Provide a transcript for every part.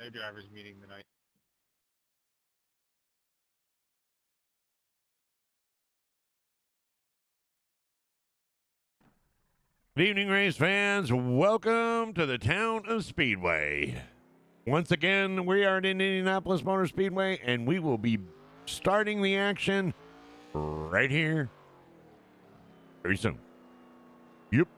a drivers meeting tonight. Good evening, race fans. Welcome to the town of Speedway. Once again, we are at Indianapolis Motor Speedway, and we will be starting the action right here very soon. Yep.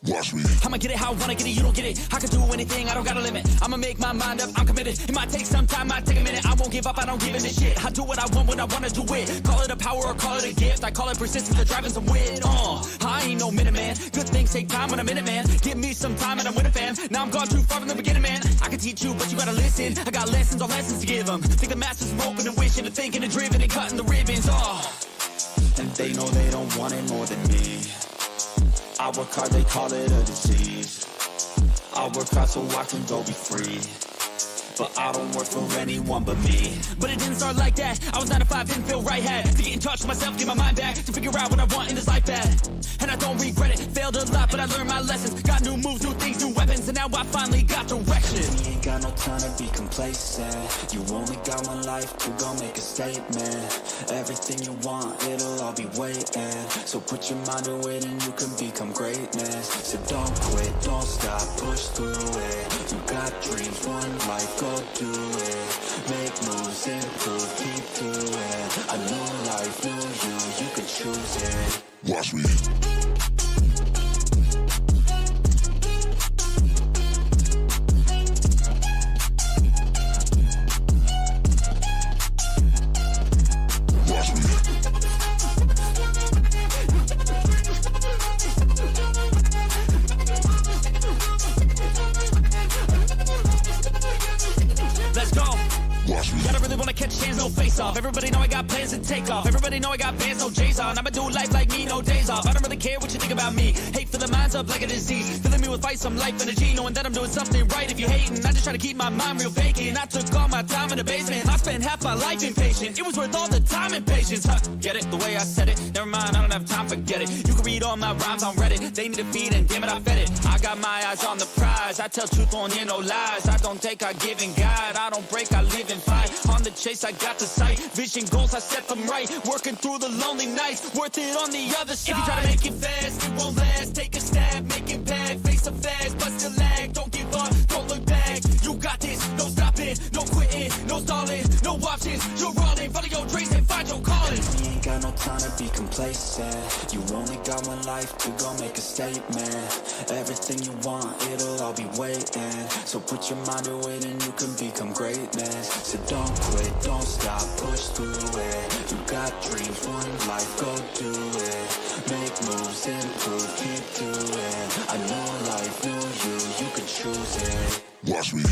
Watch me. I'ma get it how I wanna get it, you don't get it. I can do anything, I don't got a limit. I'ma make my mind up, I'm committed. It might take some time, might take a minute. I won't give up, I don't give in to shit. I do what I want when I wanna do it. Call it a power or call it a gift. I call it persistence or driving some wit. I ain't no minute man. Good things take time when I'm in it, man. Give me some time and I'm with a fam. Now I'm gone too far from the beginning, man. I can teach you, but you gotta listen. I got lessons on lessons to give them. Think the masters are open and wishing and thinking and driven and cutting the ribbons. And they know they don't want it more than me. I work hard, they call it a disease. I work hard so I can go be free. But I don't work for anyone but me. But it didn't start like that. I was 9 to 5, didn't feel right. Had to get in touch with myself, get my mind back, to figure out what I want in this life bad. And I don't regret it, failed a lot, but I learned my lessons. Got new moves, new things, new weapons, and now I finally got direction. You ain't got no time to be complacent. You only got one life to go make a statement. Everything you want, it'll all be waiting. So put your mind to it and you can become greatness. So don't quit, don't stop, push through it. You got dreams, one life, go do it. Make moves, improve, keep doing. A new life, new you can choose it. Watch me. No face off. Everybody know I got plans to take off. Everybody know I got bands, no J's on. I'ma do life like me, no days off. I don't really care what you think about me. Hate filling minds up like a disease. Filling me with fight, some life energy. Knowing that I'm doing something right if you hating. I just try to keep my mind real vacant. I took all my time in the basement. I spent half my life impatient. It was worth all the time and patience. Get it? The way I said it. Never mind, I don't have time, forget it. You can read all my rhymes on Reddit. They need a feed and damn it, I fed it. I got my eyes on the prize. I tell truth, won't hear no lies. I don't take, I give and guide. I don't break, I live and fight. On the chase, I got the sight. Vision goals, I set them right. Working through the lonely nights, worth it on the other side. If you try to make it fast, it won't last. Take a stab, make it bad. Face a fast, but still lag. Don't give up, don't look back. You got this, no stopping, no quitting, no stalling, no options. You're all in, follow your dreams and find your calling. You ain't got no time to be complacent. You only got one life to go make a statement. Everything you want, it'll all be waiting. So put your mind to it and you can become greatness. So don't quit, don't stop, push through it. You got dreams, one life, go do it. Make moves, improve, keep doing. A new life, new you can choose it. Watch me.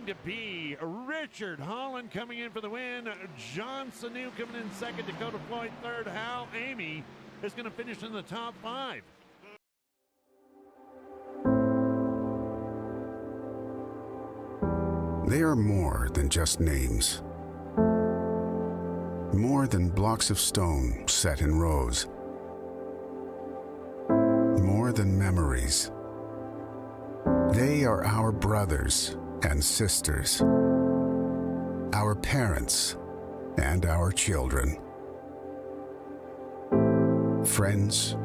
To be Richard Holland coming in for the win, John Sanu coming in second, Dakota Floyd third, Hal Amy is going to finish in the top 5. They are more than just names. More than blocks of stone set in rows. More than memories. They are our brothers and sisters, our parents and our children, friends,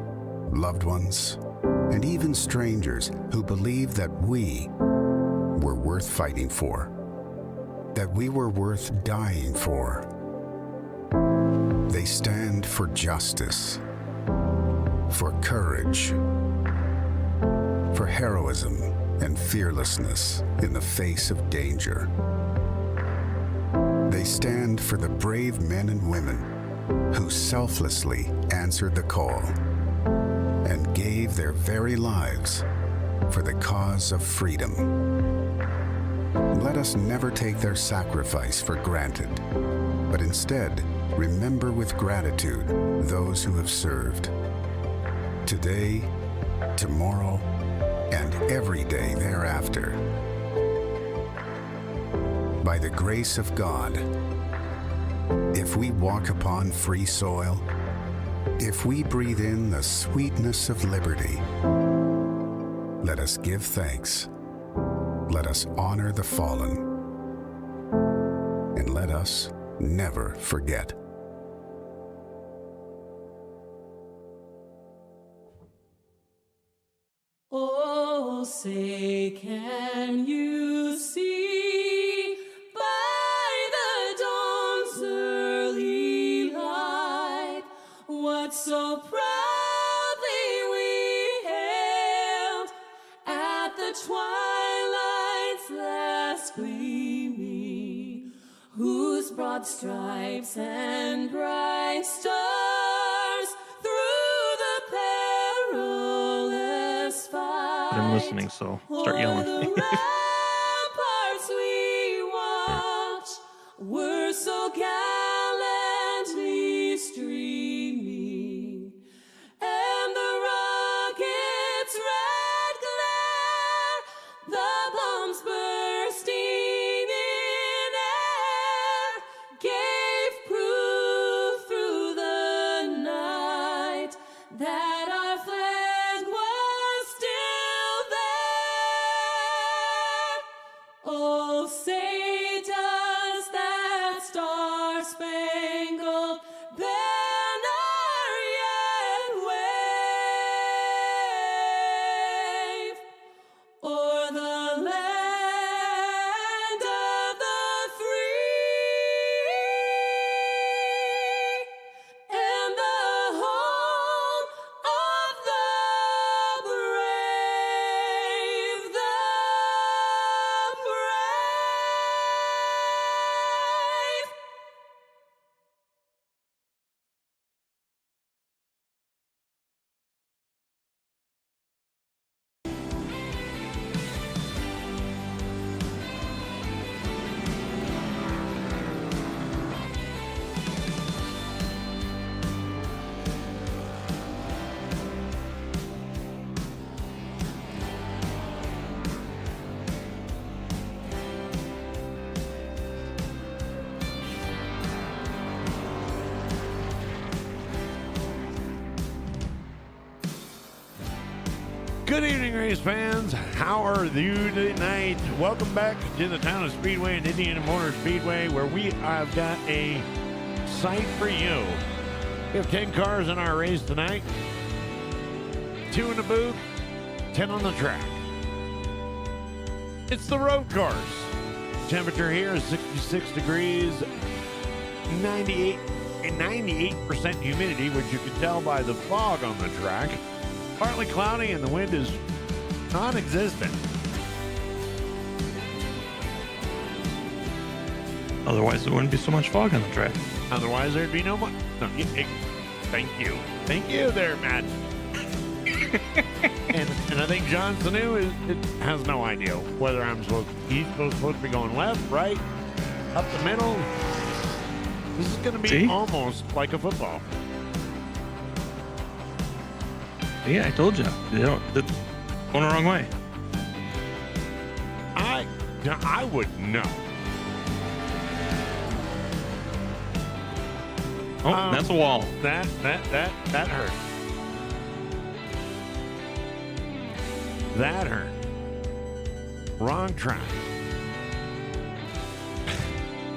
loved ones, and even strangers who believe that we were worth fighting for, that we were worth dying for. They stand for justice, for courage, for heroism and fearlessness in the face of danger. They stand for the brave men and women who selflessly answered the call and gave their very lives for the cause of freedom. Let us never take their sacrifice for granted, but instead remember with gratitude those who have served. Today, tomorrow, and every day thereafter. By the grace of God, if we walk upon free soil, if we breathe in the sweetness of liberty, let us give thanks, let us honor the fallen, and let us never forget. Oh, say, can you see by the dawn's early light what so proudly we hailed at the twilight's last gleaming, whose broad stripes and bright stars through the perilous fight. I'm listening, so start yelling. O'er the ramparts we watch were so gallantly streaming, and the rocket's red glare, the bombs bursting in air, gave proof through the night that our flag was still there. Oh, say does that star-spangled banner yet wave o'er the land of the free and the home of the brave, the brave. Good evening, race fans. How are you tonight? Welcome back to the town of Speedway and Indiana Motor Speedway, where we have got a sight for you. We have 10 cars in our race tonight, 2 in the booth, 10 on the track. It's the road cars. Temperature here is 66 degrees, 98% humidity, which you can tell by the fog on the track. Partly cloudy and the wind is non-existent. Otherwise, there wouldn't be so much fog on the track. Otherwise, there'd be no more. No, thank you. Thank you there, Matt. and I think John Sanu has no idea whether he's supposed to be going left, right, up the middle. This is going to be almost like a football. Yeah, I told you. They're going the wrong way. I would know. Oh, that's a wall. That hurt. That hurt. Wrong track.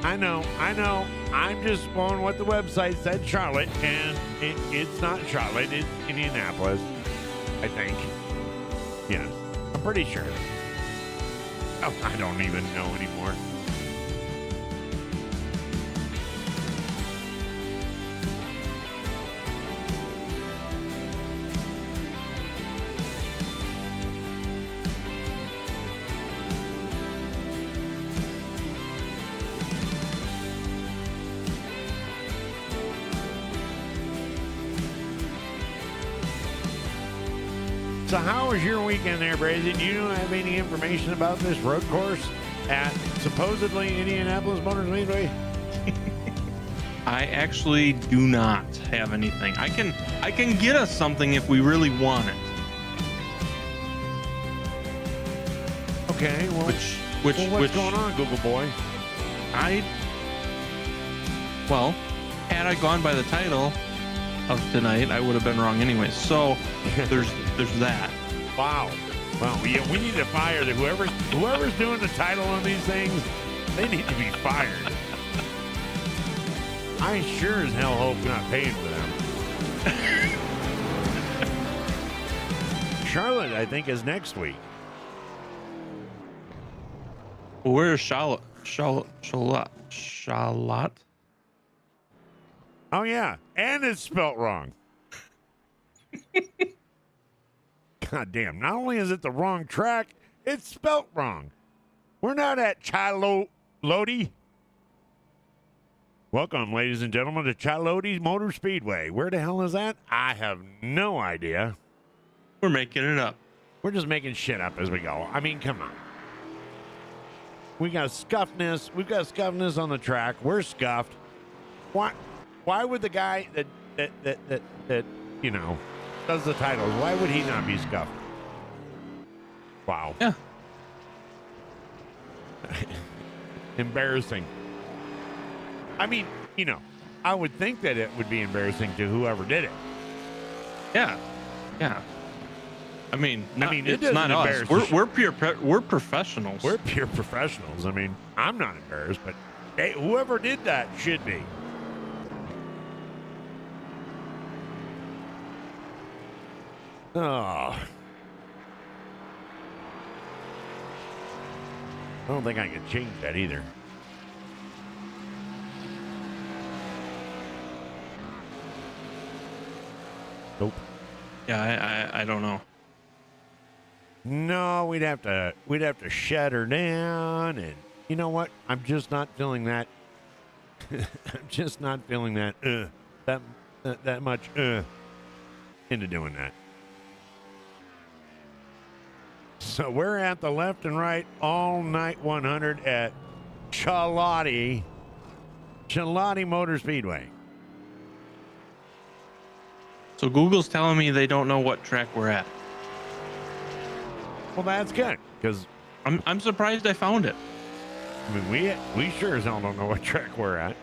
I know. I'm just going what the website said, Charlotte, and it's not Charlotte. It's Indianapolis, I think. Yes, I'm pretty sure. Oh, I don't even know anymore. So how was your weekend there, Brazy? Do you have any information about this road course at supposedly Indianapolis Motor Speedway? I actually do not have anything. I can get us something if we really want it. Okay, well, what's going on, Google boy? Had I gone by the title of tonight, I would have been wrong anyway. So there's that. Wow. Well, yeah, we need to fire whoever's doing the title on these things. They need to be fired. I sure as hell hope not paying for them. Charlotte, I think, is next week. Where's Charlotte? Oh yeah, and it's spelt wrong. God damn! Not only is it the wrong track, it's spelt wrong. We're not at Sim-Chalotte. Welcome, ladies and gentlemen, to Sim-Chalotte Motor Speedway. Where the hell is that? I have no idea. We're making it up. We're just making shit up as we go. I mean, come on. We got scuffness. We've got scuffness on the track. We're scuffed. Why would the guy that you know does the titles? Why would he not be scuffed? Wow. Yeah. Embarrassing. I mean, you know, I would think that it would be embarrassing to whoever did it. Yeah. I mean, it it's not us. embarrass We're professionals. We're pure professionals. I mean, I'm not embarrassed, but hey, whoever did that should be. Oh. I don't think I can change that either. Nope. Yeah, I don't know. No, we'd have to shut her down, and you know what? I'm just not feeling that. I'm just not feeling that that much into doing that. So we're at the left and right all night 100 at Sim-Chalotte Motor Speedway. So Google's telling me they don't know what track we're at. Well, that's good, because I'm surprised I found it. I mean, we sure as hell don't know what track we're at.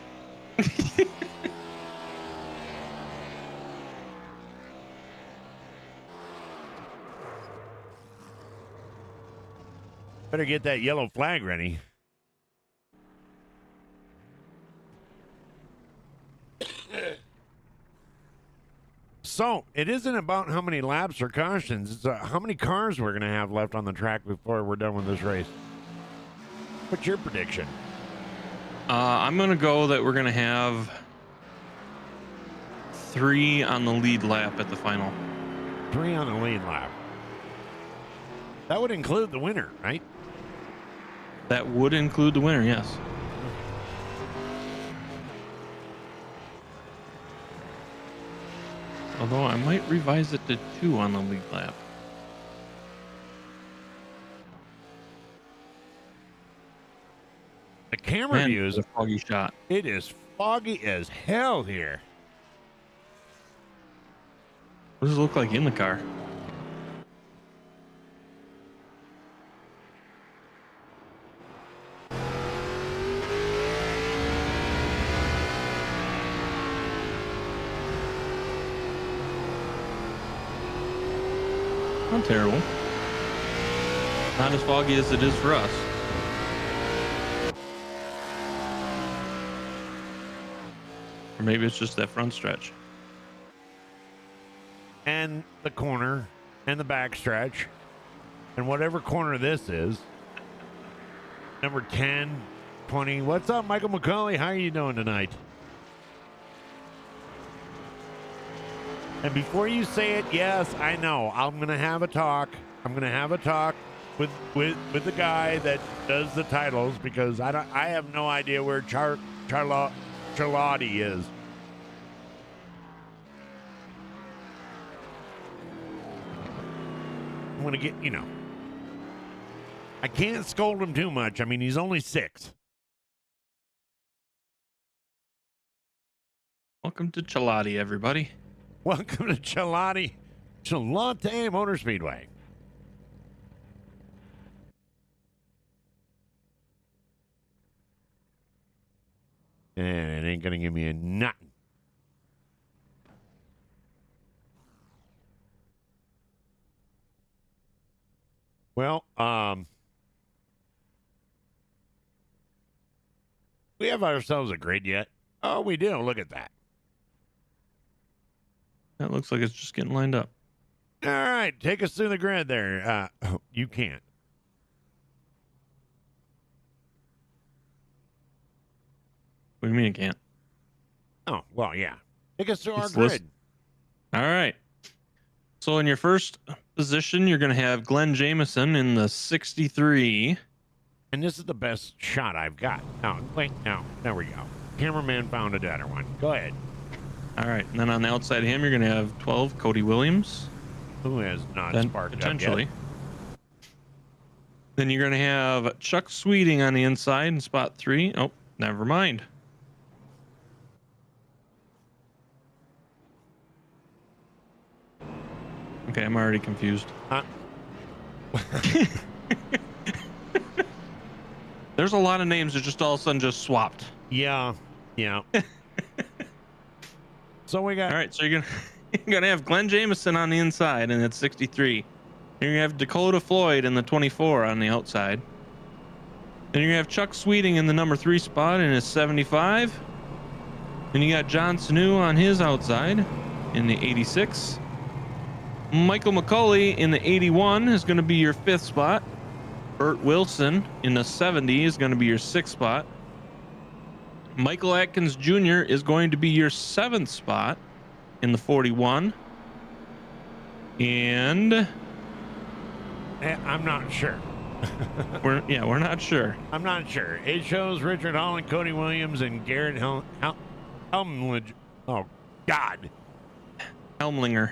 Better get that yellow flag ready. So, it isn't about how many laps or cautions. It's how many cars we're going to have left on the track before we're done with this race. What's your prediction? I'm going to go that we're going to have 3 on the lead lap at the final. 3 on the lead lap. That would include the winner, right? That would include the winner, yes. Although I might revise it to 2 on the lead lap. The camera view is a foggy shot. It is foggy as hell here. What does it look like in the car? Not terrible. Not as foggy as it is for us. Or maybe it's just that front stretch. And the corner and the back stretch. And whatever corner this is. Number 10, 20. What's up, Michael McCauley? How are you doing tonight? And before you say it, yes, I know. I'm going to have a talk. I'm going to have a talk with the guy that does the titles, because I have no idea where Sim-Chalotte is. want to get, I can't scold him too much. I mean, he's only 6. Welcome to Chalotte, everybody. Welcome to Chalotte Motor Speedway. And it ain't gonna give me a nothing. Well, we have ourselves a grid yet. Oh, we do. Look at that. That looks like it's just getting lined up. All right, take us through the grid there. You can't. What do you mean it can't? Oh, well, yeah. Take us through our It's grid. All right. So in your first position, you're going to have Glenn Jameson in the 63. And this is the best shot I've got. No, wait, no. There we go. Cameraman found a better one. Go ahead. All right. And then on the outside of him, you're going to have 12, Cody Williams. Who has not Then sparked potentially. up yet? Then you're going to have Chuck Sweeting on the inside in spot 3. Oh, never mind. Okay, I'm already confused. There's a lot of names that just all of a sudden just swapped. Yeah. So we got... All right, so you're gonna have Glenn Jameson on the inside and at 63. You're gonna have Dakota Floyd in the 24 on the outside. Then you're gonna have Chuck Sweeting in the number 3 spot in his 75. Then you got John Sanu on his outside in the 86. Michael McCauley in the 81 is going to be your 5th spot. Burt Wilson in the 70 is going to be your 6th spot. Michael Atkins Jr. is going to be your 7th spot in the 41. And I'm not sure. we're not sure. I'm not sure. It shows Richard Holland, Cody Williams, and Garrett Helmlinger. Oh, God. Helmlinger.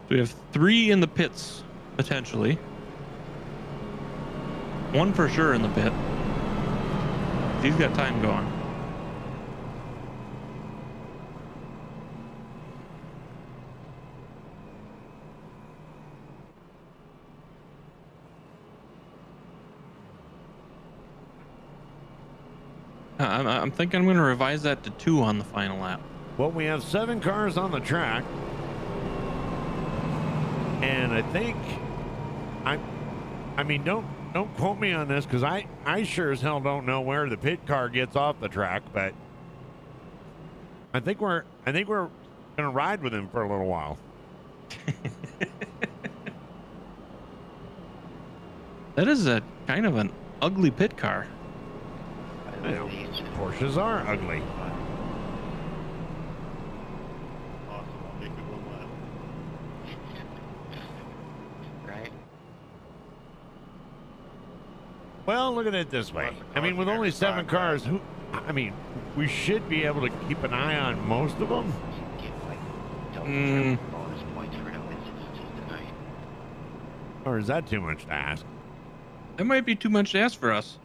So we have 3 in the pits, potentially. 1 for sure in the pit. He's got time going. I'm thinking I'm going to revise that to 2 on the final lap. Well, we have 7 cars on the track. And I think... I mean, don't quote me on this, because I sure as hell don't know where the pit car gets off the track, but I think we're gonna ride with him for a little while. That is a kind of an ugly pit car. You know, Porsches are ugly. Well, look at it this way. I mean, with only 7 cars, we should be able to keep an eye on most of them. Or is that too much to ask? That might be too much to ask for us.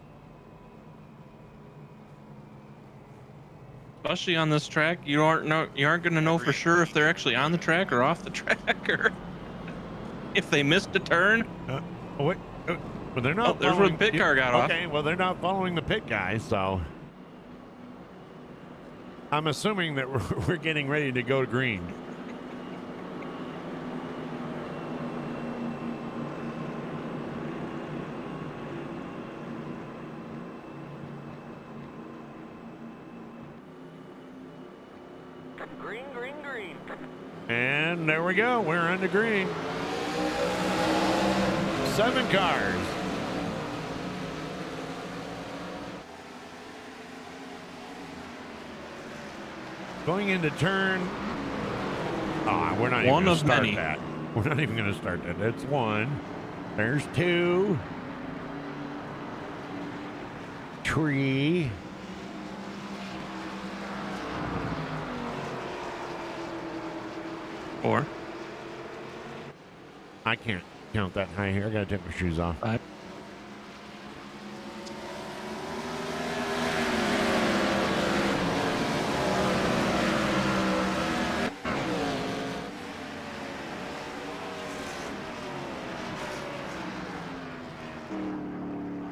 Especially on this track, you aren't going to know for sure if they're actually on the track or off the track, or if they missed a turn. Wait. Well, they're not. Oh, there's where the pit car got off. Okay, well, they're not following the pit guys, so I'm assuming that we're getting ready to go to green. Green. And there we go. We're on the green. 7 cars. Going into turn. We're not even going to start that. We're not even going to start that. That's 1. There's 2. 3. 4, I can't count that high here. I gotta take my shoes off. 5.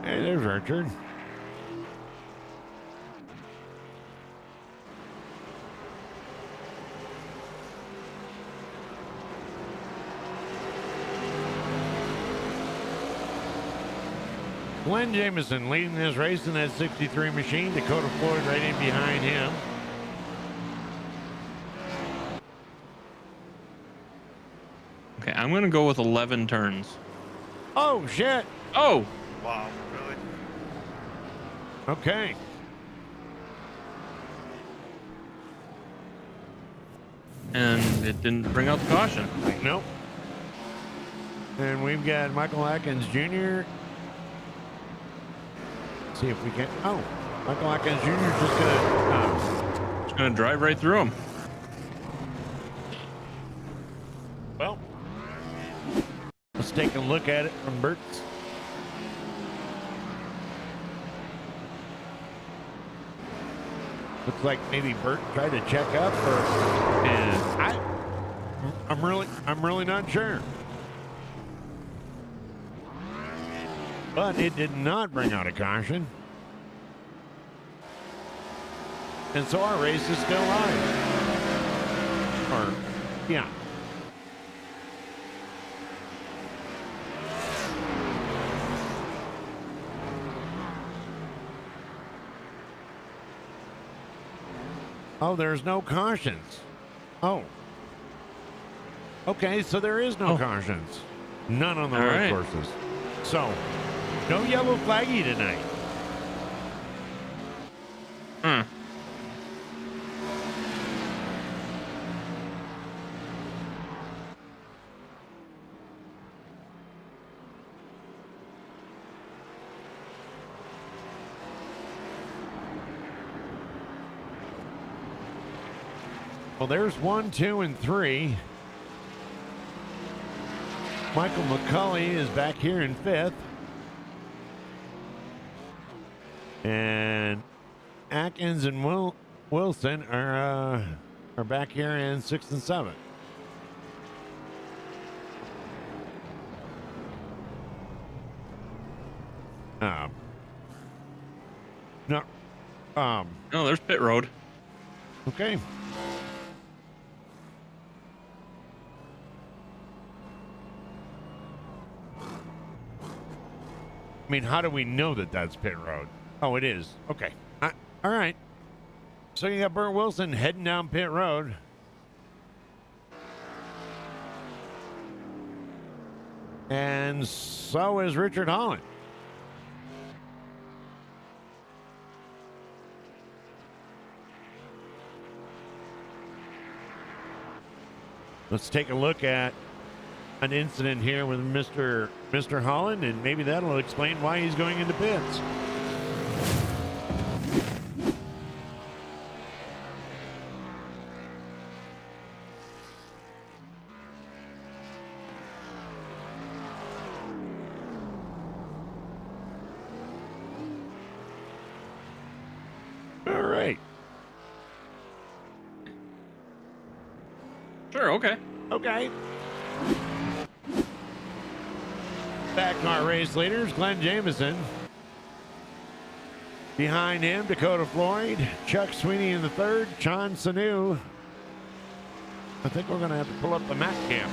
Hey, there's Richard. Glenn Jameson leading this race in that 63 machine. Dakota Floyd right in behind him. Okay, I'm gonna go with 11 turns. Oh, shit. Oh, Wow, really? Okay. and it didn't bring out the caution. Nope. And we've got Michael Atkins Jr. See if we can. Oh, Michael Atkins Jr. is just gonna. Just gonna drive right through him. Well, let's take a look at it from Bert's. Looks like maybe Bert tried to check up, and I'm really not sure. But it did not bring out a caution. And so our race is still live. Or, yeah. Oh, there's no cautions. Oh. Okay, so there is no cautions. None on the All road right. courses. So, no yellow flaggy tonight. Hmm. Well, there's 1, 2, and 3. Michael McCulley is back here in 5th. And Atkins and Wilson are back here in 6th and 7th. No. Oh, there's pit road. Okay. I mean, how do we know that that's pit road? Oh, it is. Okay. All right. So you got Burt Wilson heading down pit road. And so is Richard Holland. Let's take a look at an incident here with Mr. Holland, and maybe that'll explain why he's going into pits. All right. Sure, okay. Okay. Back to our race leaders, Glenn Jameson. Behind him, Dakota Floyd, Chuck Sweeney in the third, Sean Sanu. I think we're going to have to pull up the map cam.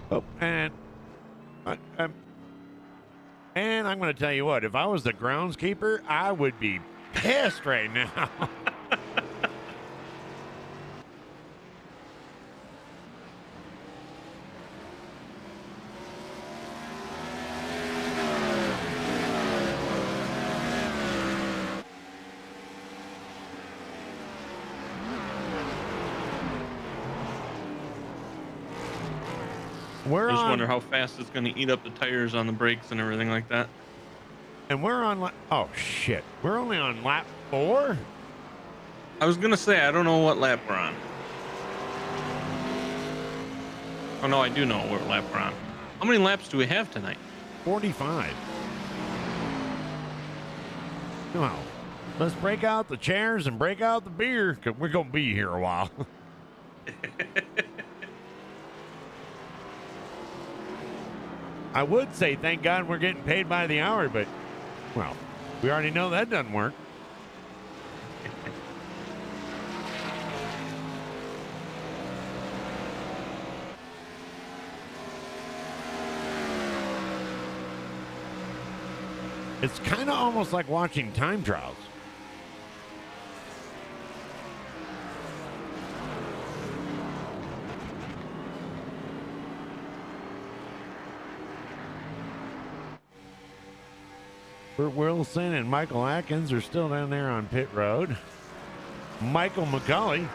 Oh, and I'm going to tell you what, if I was the groundskeeper, I would be pissed right now. We're I just on, wonder how fast it's going to eat up the tires on the brakes and everything like that. and we're on. Oh shit! We're only on lap 4. I was going to say, I don't know what lap we're on. Oh, no, I do know what lap we're on. How many laps do we have tonight? 45. Well, let's break out the chairs and break out the beer, because we're going to be here a while. I would say thank God we're getting paid by the hour, but, well, we already know that doesn't work. It's kind of almost like watching time trials. Bert Wilson and Michael Atkins are still down there on pit road. Michael McCulley.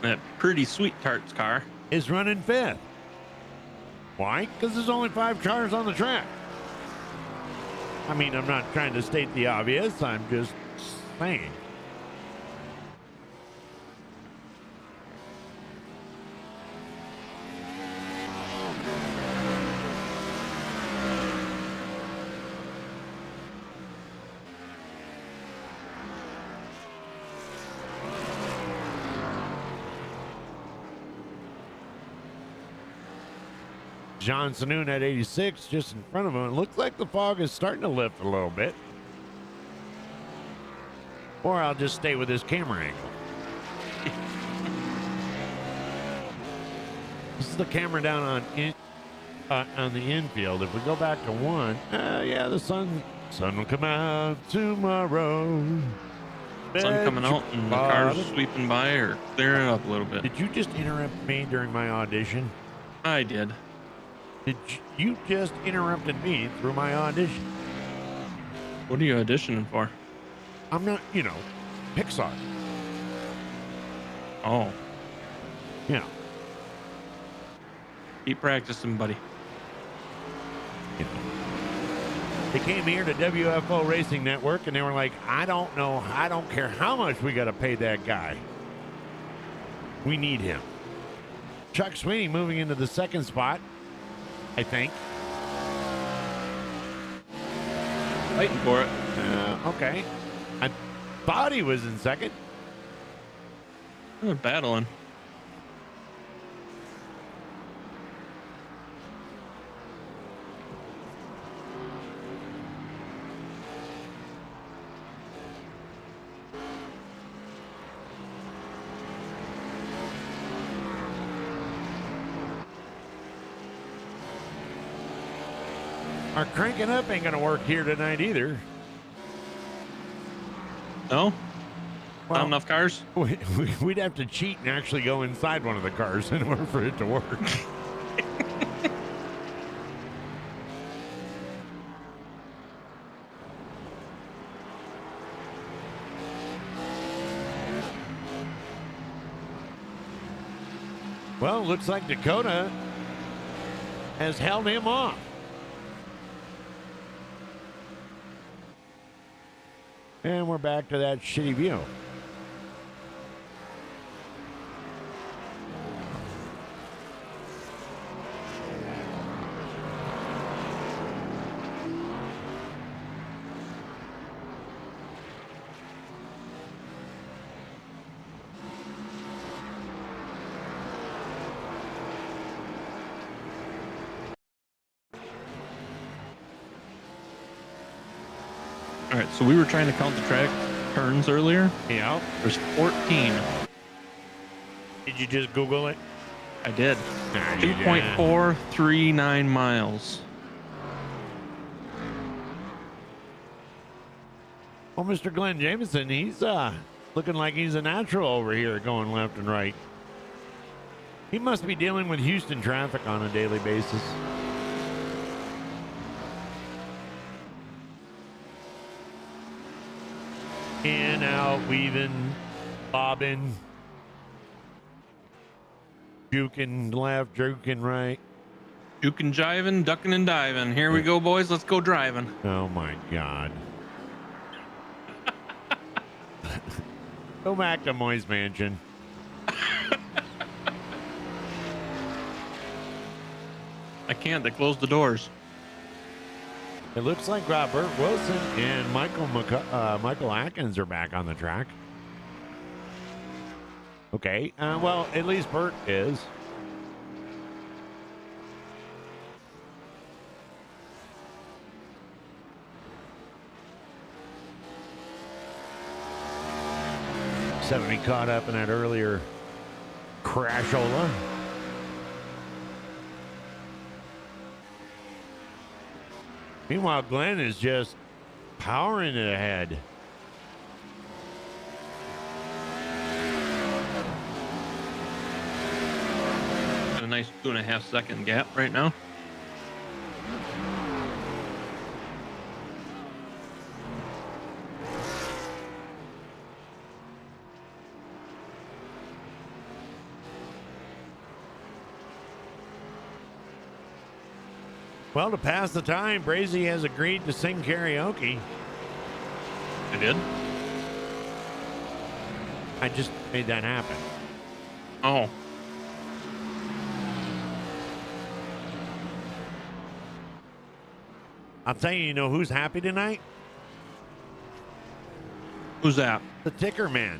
That pretty sweet tarts car. Is running 5th. Why? Because there's only 5 cars on the track. I mean, I'm not trying to state the obvious. I'm just saying. John Sanoon at 86 just in front of him. It looks like the fog is starting to lift a little bit. Or I'll just stay with this camera angle. This is the camera down on the infield. If we go back to 1, yeah, the sun will come out tomorrow. Sun coming out and the cars sweeping by or clearing up a little bit. Did you just interrupt me during my audition? I did. Did you just interrupted me through my audition? What are you auditioning for? I'm not, Pixar. Oh, Yeah. keep practicing, buddy. They came here to WFO Racing Network and they were like, I don't care how much we got to pay that guy. We need him. Chuck Sweeney moving into the 2nd spot, I think. Fighting for it. Okay. I thought he was in 2nd. They're battling. Our cranking up ain't going to work here tonight either. No? Well, Not enough cars? We'd have to cheat and actually go inside one of the cars in order for it to work. Well, looks like Dakota has held him off. And we're back to that shitty view. All right, so we were trying to count the track turns earlier. Yeah. There's 14. Did you just Google it? I did. Nah, you didn't. 2.439 miles. Well, Mr. Glenn Jameson, he's looking like he's a natural over here going left and right. He must be dealing with Houston traffic on a daily basis. In, out, weaving, bobbing. Juking left, juking right. Juking, jiving, ducking, and diving. Here we go, boys. Let's go driving. Oh my God. Go back to Moy's Mansion. I can't. They closed the doors. It looks like Robert Wilson and Michael Atkins are back on the track. Okay. Well, at least Bert is. Somebody caught up in that earlier crashola. Meanwhile, Glenn is just powering it ahead. Got a nice 2.5 second gap right now. Well, to pass the time, Brazy has agreed to sing karaoke. I did? I just made that happen. Oh. I'll tell you, you know who's happy tonight? Who's that? The Ticker Man.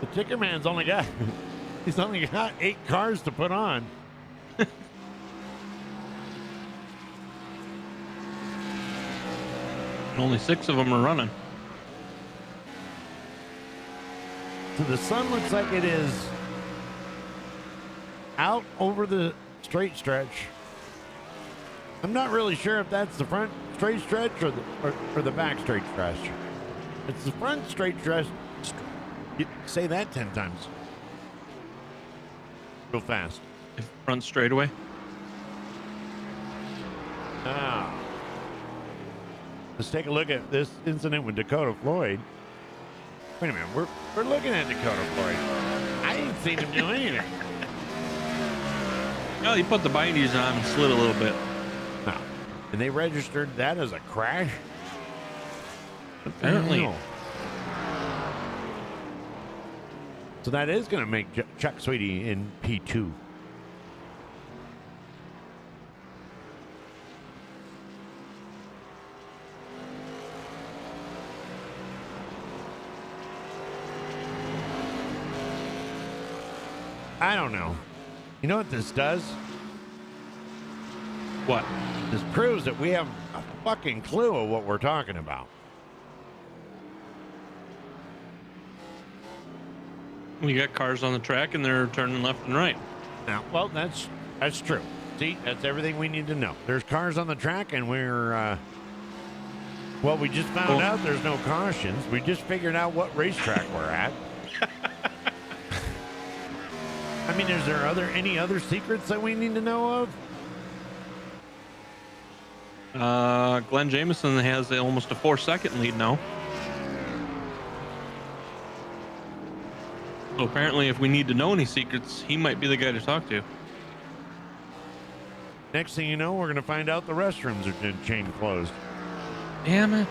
The Ticker Man's only got... He's only got 8 cars to put on. Only 6 of them are running. So the sun looks like it is out over the straight stretch. I'm not really sure if that's the front straight stretch or the back straight stretch. It's the front straight stretch. Say that 10 times. Real fast. Front straightaway. Now, let's take a look at this incident with Dakota Floyd. Wait a minute, we're looking at Dakota Floyd. I ain't seen him do anything. Well, he put the bindies on and slid a little bit. No. And they registered that as a crash? Apparently. So that is going to make Chuck Sweetie in P2. I don't know. You know what this does? What? This proves that we have a fucking clue of what we're talking about. We got cars on the track and they're turning left and right. Now, well, that's true. See, that's everything we need to know. There's cars on the track, and we're well, we just found out there's no cautions. We just figured out what racetrack we're at. I mean, is there any other secrets that we need to know of? Glenn Jameson has almost a 4-second lead now. So apparently, if we need to know any secrets, he might be the guy to talk to. Next thing you know, we're going to find out the restrooms are chain closed. Damn it.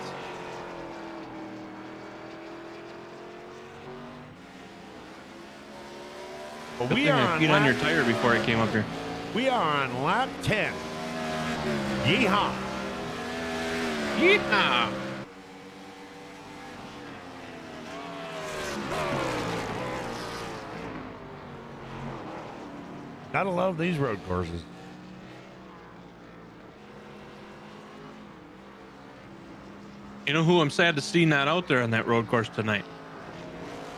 Well, Good we thing are I on peed on your lap, tire before I came up here. we are on lap 10. Yeehaw. Yeehaw! Gotta love these road courses. You know who I'm sad to see not out there on that road course tonight?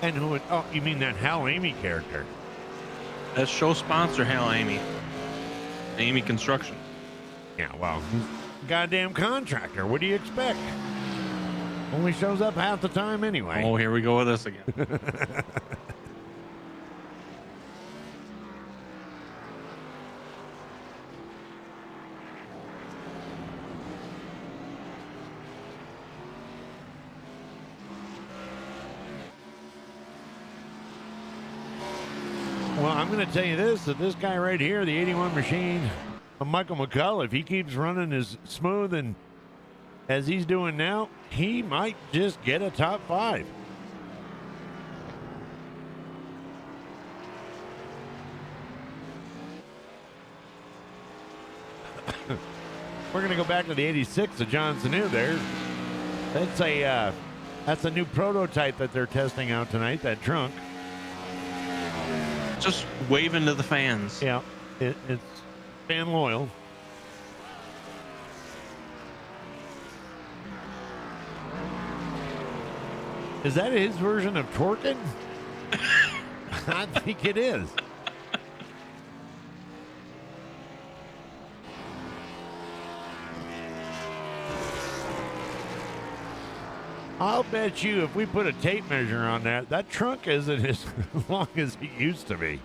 And who would, oh, you mean that Hal Amy character? That's show sponsor Hal Amy. Amy Construction. Yeah, well, he's a goddamn contractor. What do you expect? Only shows up half the time anyway. Oh, here we go with this again. Well, I'm going to tell you this, that this guy right here, the 81 machine, Michael McCull, if he keeps running as smooth and as he's doing now, he might just get a top 5. We're going to go back to the 86 of John Sanu there. That's a new prototype that they're testing out tonight, that trunk. Just waving to the fans. Yeah, it's fan loyal. Is that his version of twerking? I think it is. I'll bet you if we put a tape measure on that trunk isn't as long as it used to be.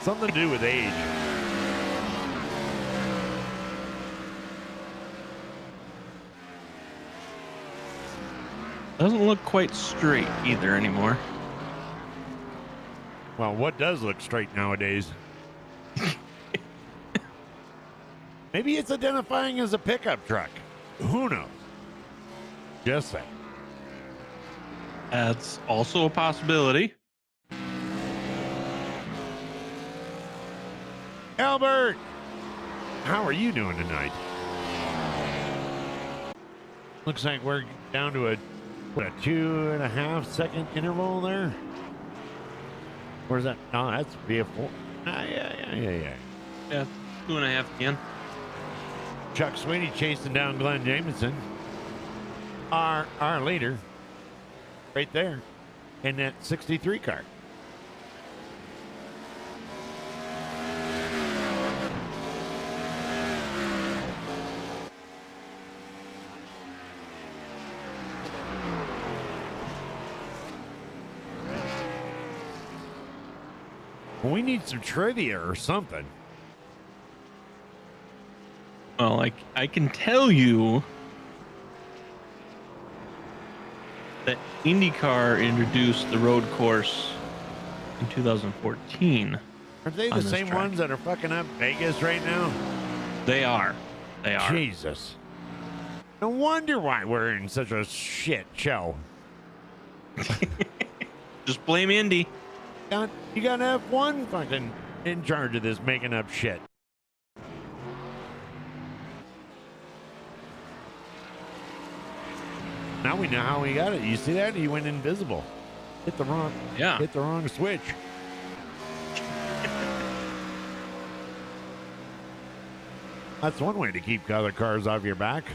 Something to do with age. Doesn't look quite straight either anymore. Well, what does look straight nowadays? Maybe it's identifying as a pickup truck. Who knows? Just saying. That's also a possibility. Albert, how are you doing tonight? Looks like we're down to a 2.5 second interval there. Where's that? No, that's via 4. Yeah. Yeah, 2.5 again. Chuck Sweeney chasing down Glenn Jameson. Our leader right there in that 63 car. We need some trivia or something. Well, I can tell you that IndyCar introduced the road course in 2014. Aren't they the on this same track. ones that are fucking up Vegas right now? They are. Jesus. No wonder why we're in such a shit show. Just blame Indy. You got F1 fucking in charge of this making up shit. Now we know how he got it. You see that? He went invisible. Hit the wrong switch. That's one way to keep other cars off your back.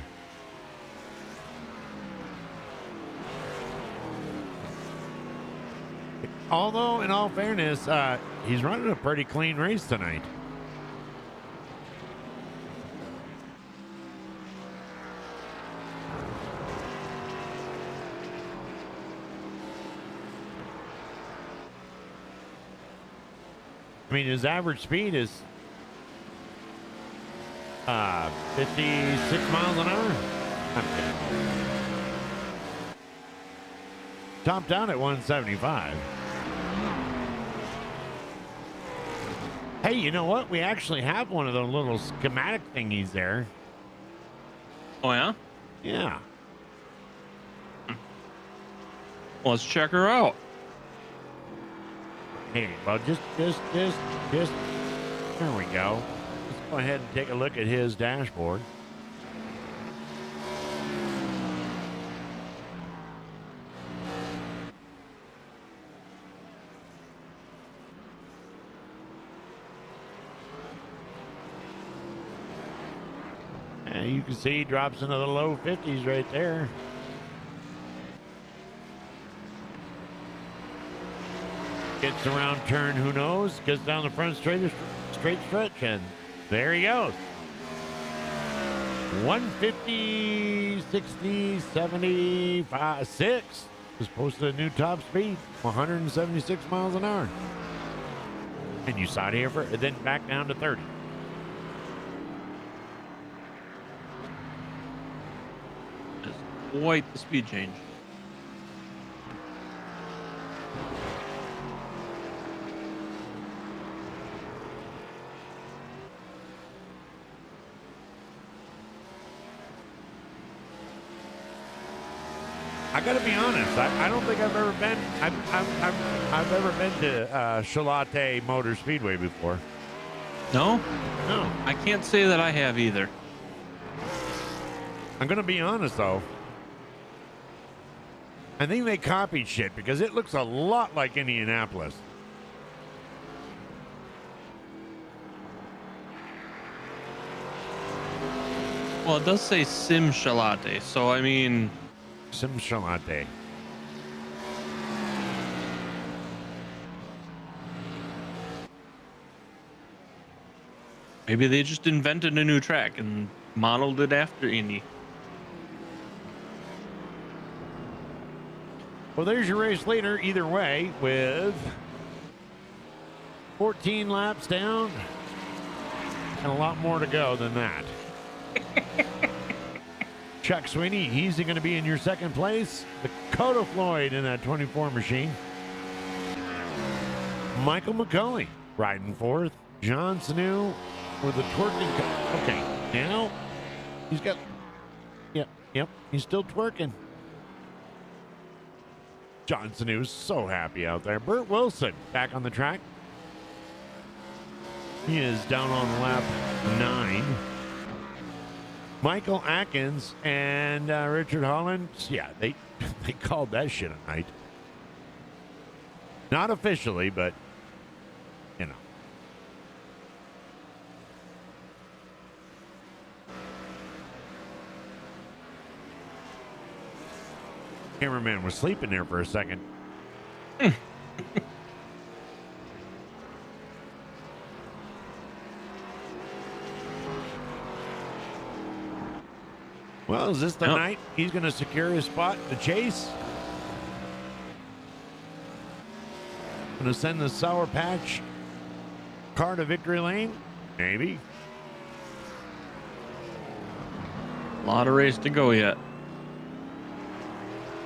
Although, in all fairness, he's running a pretty clean race tonight. I mean, his average speed is 56 miles an hour. I'm kidding. Topped out at 175. Hey, you know what? We actually have one of those little schematic thingies there. Oh, yeah? Yeah. Well, let's check her out. Hey, well, just, there we go. Let's go ahead and take a look at his dashboard. And you can see he drops into the low 50s right there. Gets around turn, who knows? Gets down the front straight stretch, and there he goes. 150, 60, 75, 6 is posted a new top speed, 176 miles an hour. And you saw it here for, then back down to 30. That's quite the speed change. I got to be honest. I don't think I've ever been. I've ever been to Chalotte Motor Speedway before. No, No. I can't say that I have either. I'm gonna be honest though. I think they copied shit because it looks a lot like Indianapolis. Well, it does say Sim-Chalotte, so I mean, Sim-Chalotte. maybe they just invented a new track and modeled it after Indy. Well, there's your race leader either way with 14 laps down and a lot more to go than that. Chuck Sweeney, he's going to be in your second place. Dakota Floyd in that 24 machine. Michael McCauley riding fourth. John Sanu with the twerking. Okay, now he's got. Yep, he's still twerking. John Sanu's so happy out there. Burt Wilson back on the track. He is down on lap 9. Michael Atkins and Richard Holland, yeah, they called that shit a night. Not officially, but, you know. Cameraman was sleeping there for a second. Well, is this the night he's going to secure his spot in the chase? Going to send the Sour Patch car to victory lane? Maybe. A lot of race to go yet.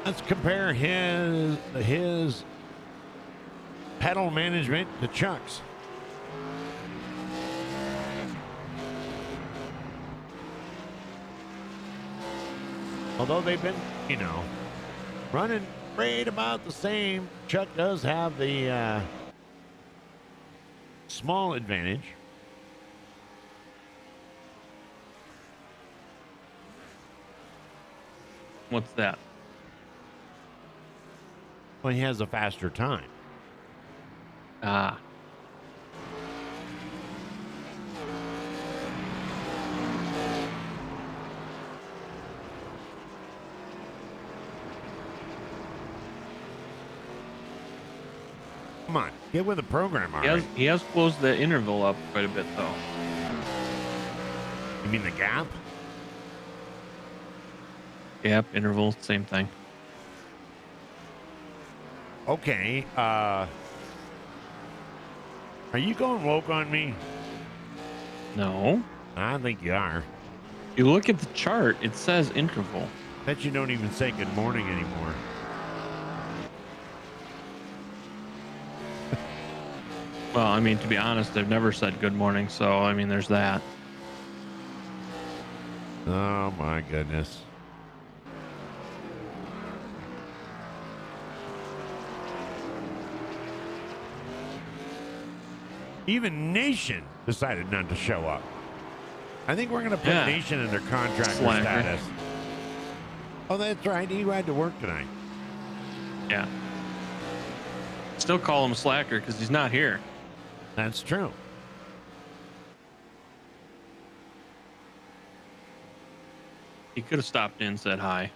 Let's compare his pedal management to Chuck's. Although they've been, running right about the same, Chuck does have the small advantage. What's that? Well, he has a faster time. Ah. Come on, get with the program already. He has closed the interval up quite a bit, though. You mean the gap? Gap, interval, same thing. Okay, are you going woke on me? No. I think you are. You look at the chart, it says interval. Bet you don't even say good morning anymore. Well, I mean, to be honest, they've never said good morning, so, I mean, there's that. Oh, my goodness. Even Nation decided not to show up. I think we're going to put Nation under contractor status. Oh, that's right. He had to work tonight. Yeah. Still call him slacker because he's not here. That's true. He could have stopped in and said hi.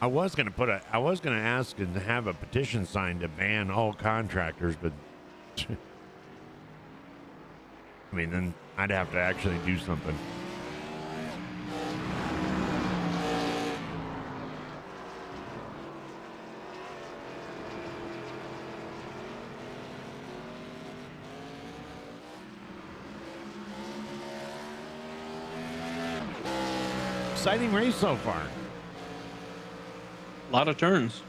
I was going to ask and have a petition signed to ban all contractors, but I mean, then I'd have to actually do something. Exciting race so far. A lot of turns.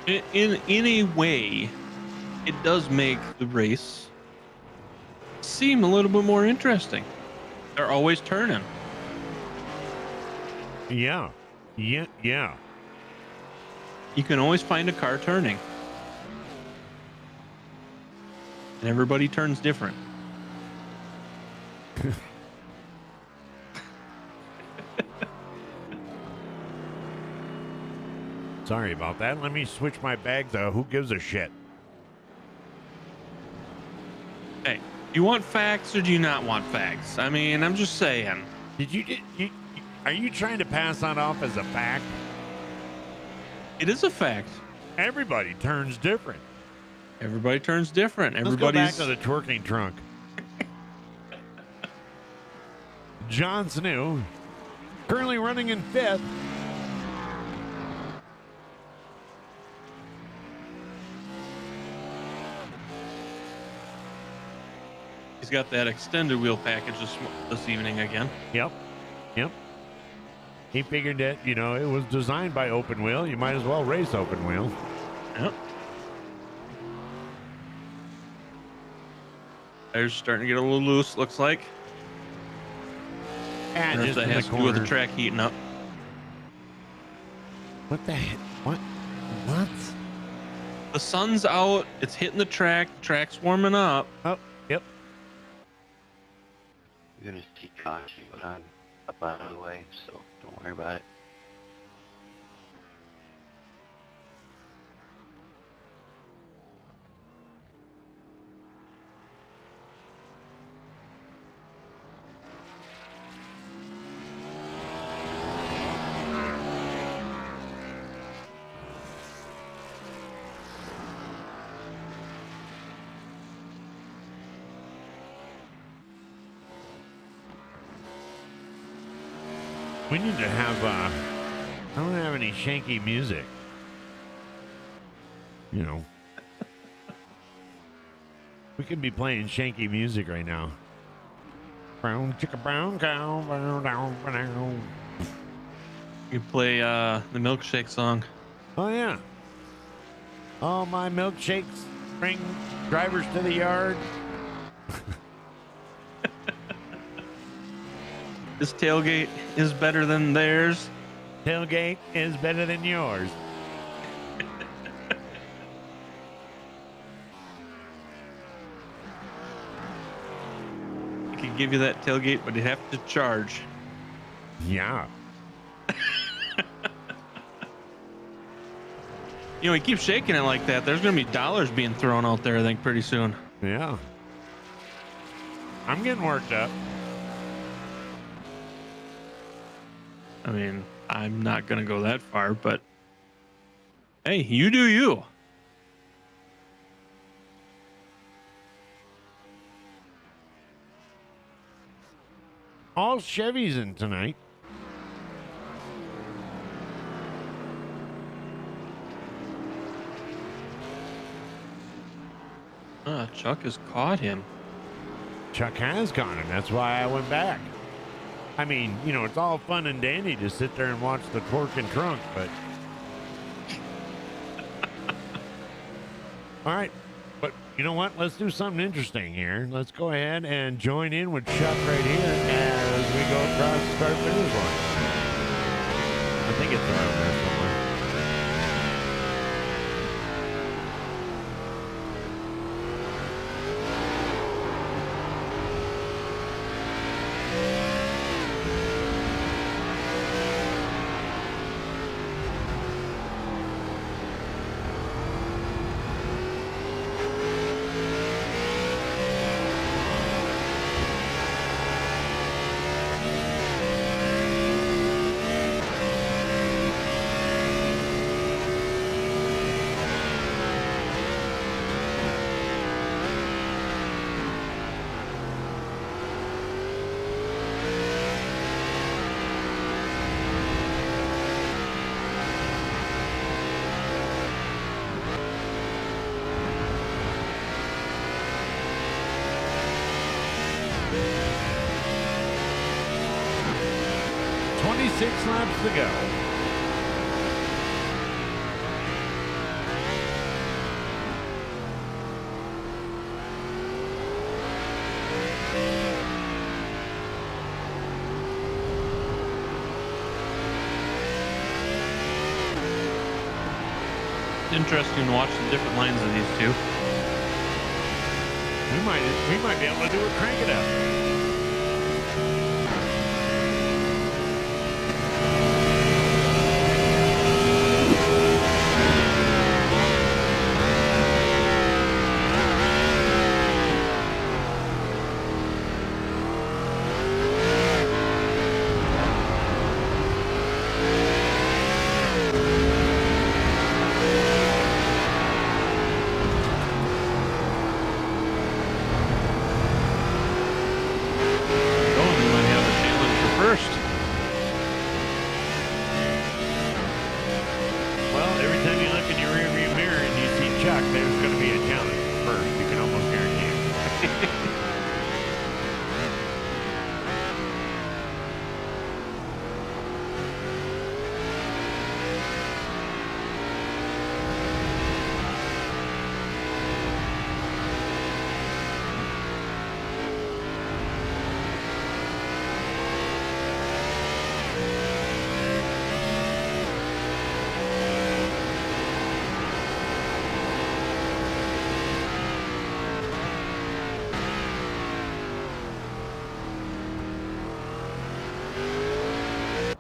In a way, it does make the race seem a little bit more interesting. They're always turning. Yeah. Yeah. Yeah. You can always find a car turning. And everybody turns different. Sorry about that. Let me switch my bag to who gives a shit. Hey, you want facts or do you not want facts? I mean, I'm just saying. Are you trying to pass that off as a fact? It is a fact. Everybody turns different. Everybody turns different. Let's go back Everybody's to the twerking trunk. John Snow, currently running in 5th. He's got that extended wheel package this evening again. Yep. He figured that, it was designed by Open Wheel. You might as well race Open Wheel. Yep. They're starting to get a little loose, looks like. And Or if that has to do with the track heating up. What the heck? What? The sun's out. It's hitting the track. Track's warming up. Oh, yep. You're gonna see caution, but I'm up out of the way, so don't worry about it. We need to have, I don't have any shanky music. We could be playing shanky music right now. Brown chicka brown cow, brown down, brown. You play the milkshake song. Oh, yeah. All my milkshakes bring drivers to the yard. This tailgate is better than theirs. Tailgate is better than yours. I could give you that tailgate, but you'd have to charge. Yeah. He keeps shaking it like that. There's going to be dollars being thrown out there, I think, pretty soon. Yeah. I'm getting worked up. I mean, I'm not going to go that far, but hey, you do you. All Chevys in tonight. Chuck has caught him. Chuck has gone, and that's why I went back. I mean, it's all fun and dandy to sit there and watch the twerking trunk, but... All right. But you know what? Let's do something interesting here. Let's go ahead and join in with Chuck right here as we go across the start-finish line. I think it's around there somewhere. Six laps to go. interesting to watch the different lines of these two. We might be able to do it. Crank it up.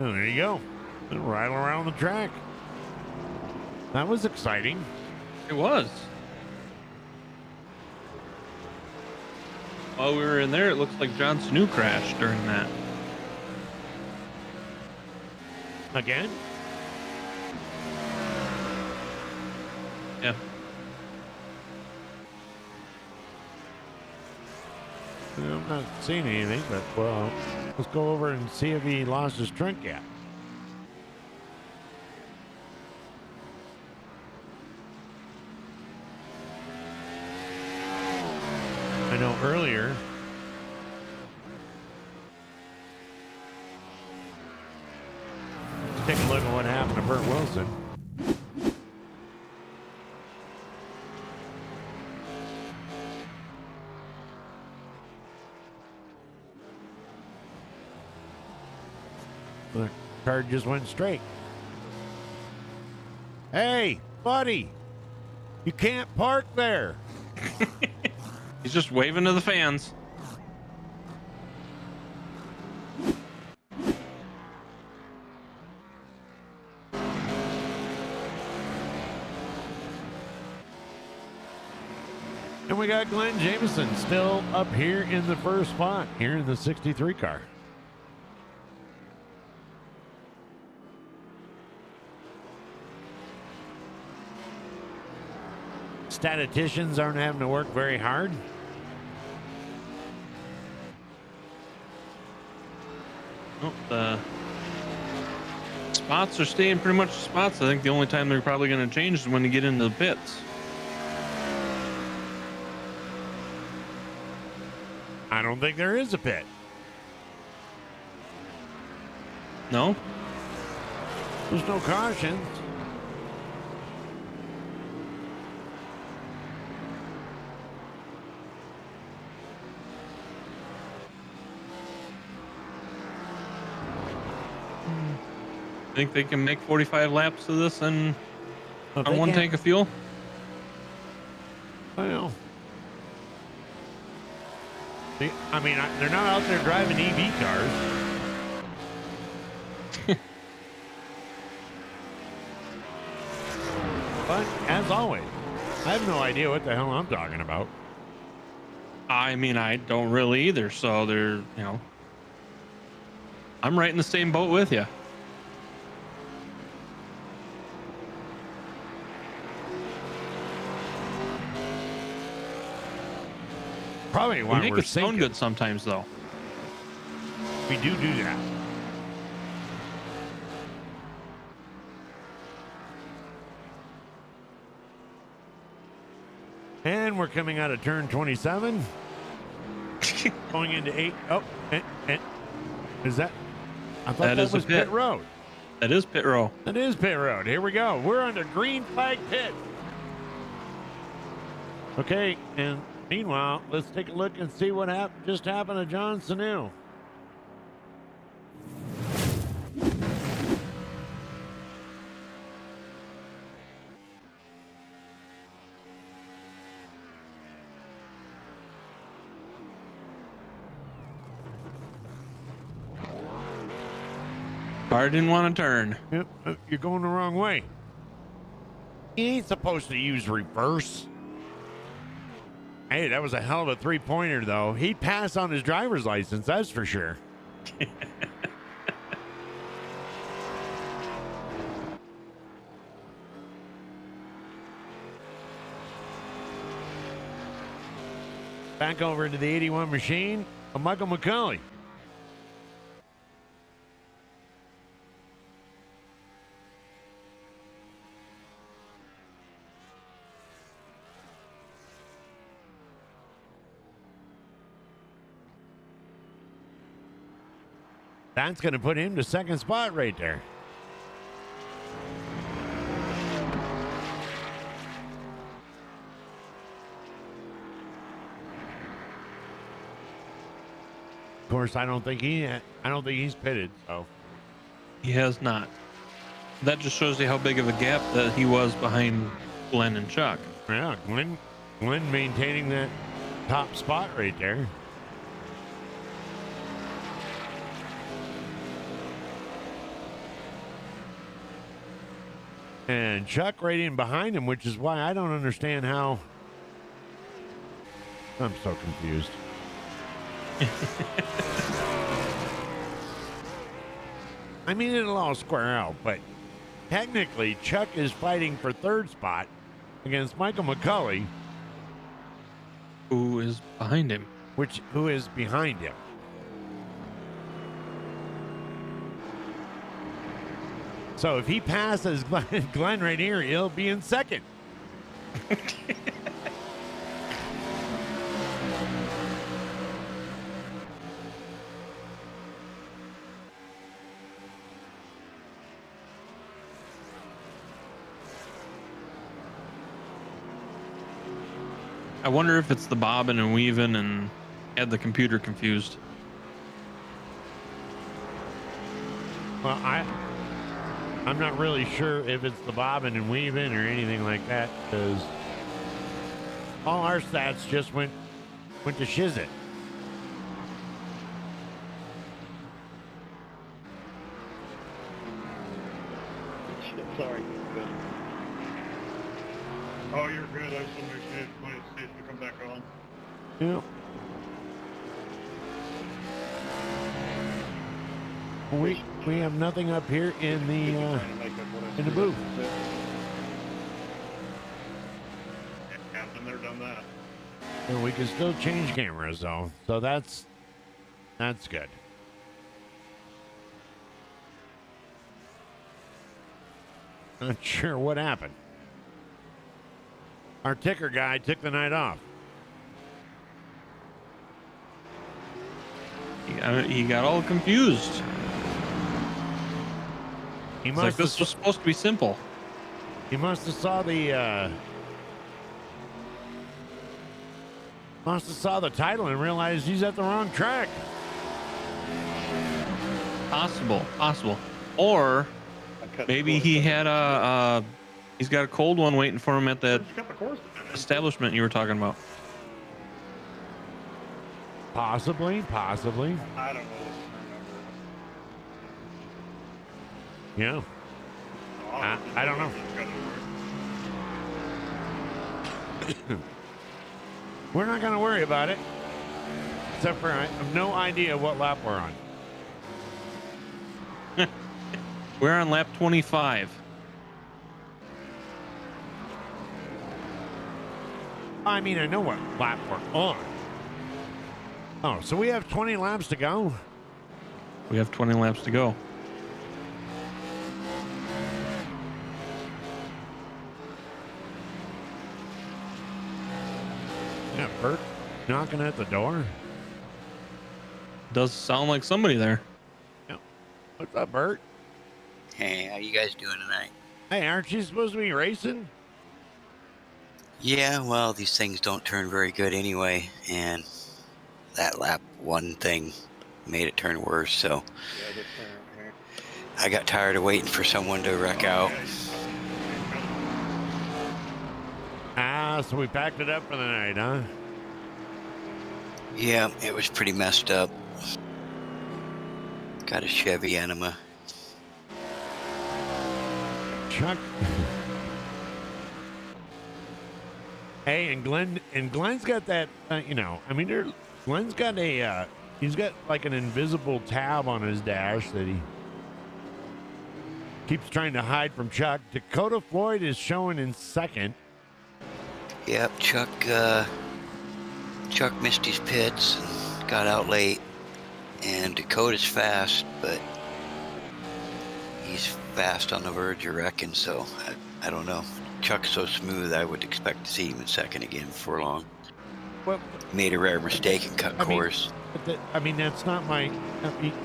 Oh, there you go. Right around the track. That was exciting. It was. While we were in there, it looks like John Snow crashed during that. Again? Yeah. I'm not seeing anything, but well, let's go over and see if he lost his trunk yet. I know earlier let's take a look at what happened to Burt Wilson. The car just went straight. Hey, buddy, you can't park there. He's just waving to the fans. And we got Glenn Jameson still up here in the first spot, here in the 63 car. Statisticians aren't having to work very hard. Oh, the spots are staying pretty much spots. I think the only time they're probably going to change is when you get into the pits. I don't think there is a pit. No? There's no cautions. Think they can make 45 laps of this and If on they one can't- tank of fuel? Well, I mean, they're not out there driving EV cars. But as always, I have no idea what the hell I'm talking about. I mean, I don't really either. So they're, you know, I'm right in the same boat with you. Probably We why make we're it sound sinking. good sometimes, though. We do that. And we're coming out of turn 27. Going into 8. Oh, and is that? I thought That that is a was pit. pit road. That is pit row. That is pit road. Here we go. We're under green flag pit. Okay, and meanwhile, let's take a look and see what just happened to John Sanu. Car didn't want to turn. Yep, you're going the wrong way. He ain't supposed to use reverse. Hey, that was a hell of a three-pointer, though. He'd pass on his driver's license, that's for sure. Back over to the 81 machine of Michael McCulley. That's going to put him to second spot right there. Of course, I don't think he's pitted. So He has not. That just shows you how big of a gap that he was behind Glenn and Chuck. yeah, Glenn maintaining that top spot right there. And Chuck right in behind him, which is why I don't understand how. I'm so confused. I mean, it'll all square out, but technically, Chuck is fighting for third spot against Michael McCulley, Who is behind him? who is behind him. So if he passes Glenn right here, he'll be in second. I wonder if it's the bobbing and weaving and had the computer confused. Well, I'm not really sure if it's the bobbing and weaving or anything like that, because all our stats just went to shiz it. Sorry. Oh, you're good. I just want to make sure when it's safe to come back on. Yeah. We have nothing up here in the booth. Yeah, been there, done that. And we can still change cameras though, so that's good. Not sure what happened. Our ticker guy took the night off. He got all confused. He It's must like this was supposed to be simple. He must have saw the title and realized he's at the wrong track. Possible. Or maybe he had he's got a cold one waiting for him at that establishment you were talking about. Possibly. I don't know. Yeah. I don't know. We're not going to worry about it. Except for I have no idea what lap we're on. We're on lap 25. I mean, I know what lap we're on. Oh, so we have 20 laps to go? We have 20 laps to go. Yeah, Bert knocking at the door. Does sound like somebody there. Yeah. What's up, Bert? Hey, how you guys doing tonight? Hey, aren't you supposed to be racing? Yeah, well, these things don't turn very good anyway, and that lap one thing made it turn worse, so I got tired of waiting for someone to wreck out. So we packed it up for the night, huh? Yeah, it was pretty messed up. Got a Chevy Enema. Chuck. Hey, and Glenn's got that, Glenn's got he's got like an invisible tab on his dash that he keeps trying to hide from Chuck. Dakota Floyd is showing in second. Yep, Chuck missed his pits and got out late. And Dakota's fast, but he's fast on the verge of wrecking, so I don't know. Chuck's so smooth, I would expect to see him in second again before long. Well, made a rare mistake and cut course. That's not my.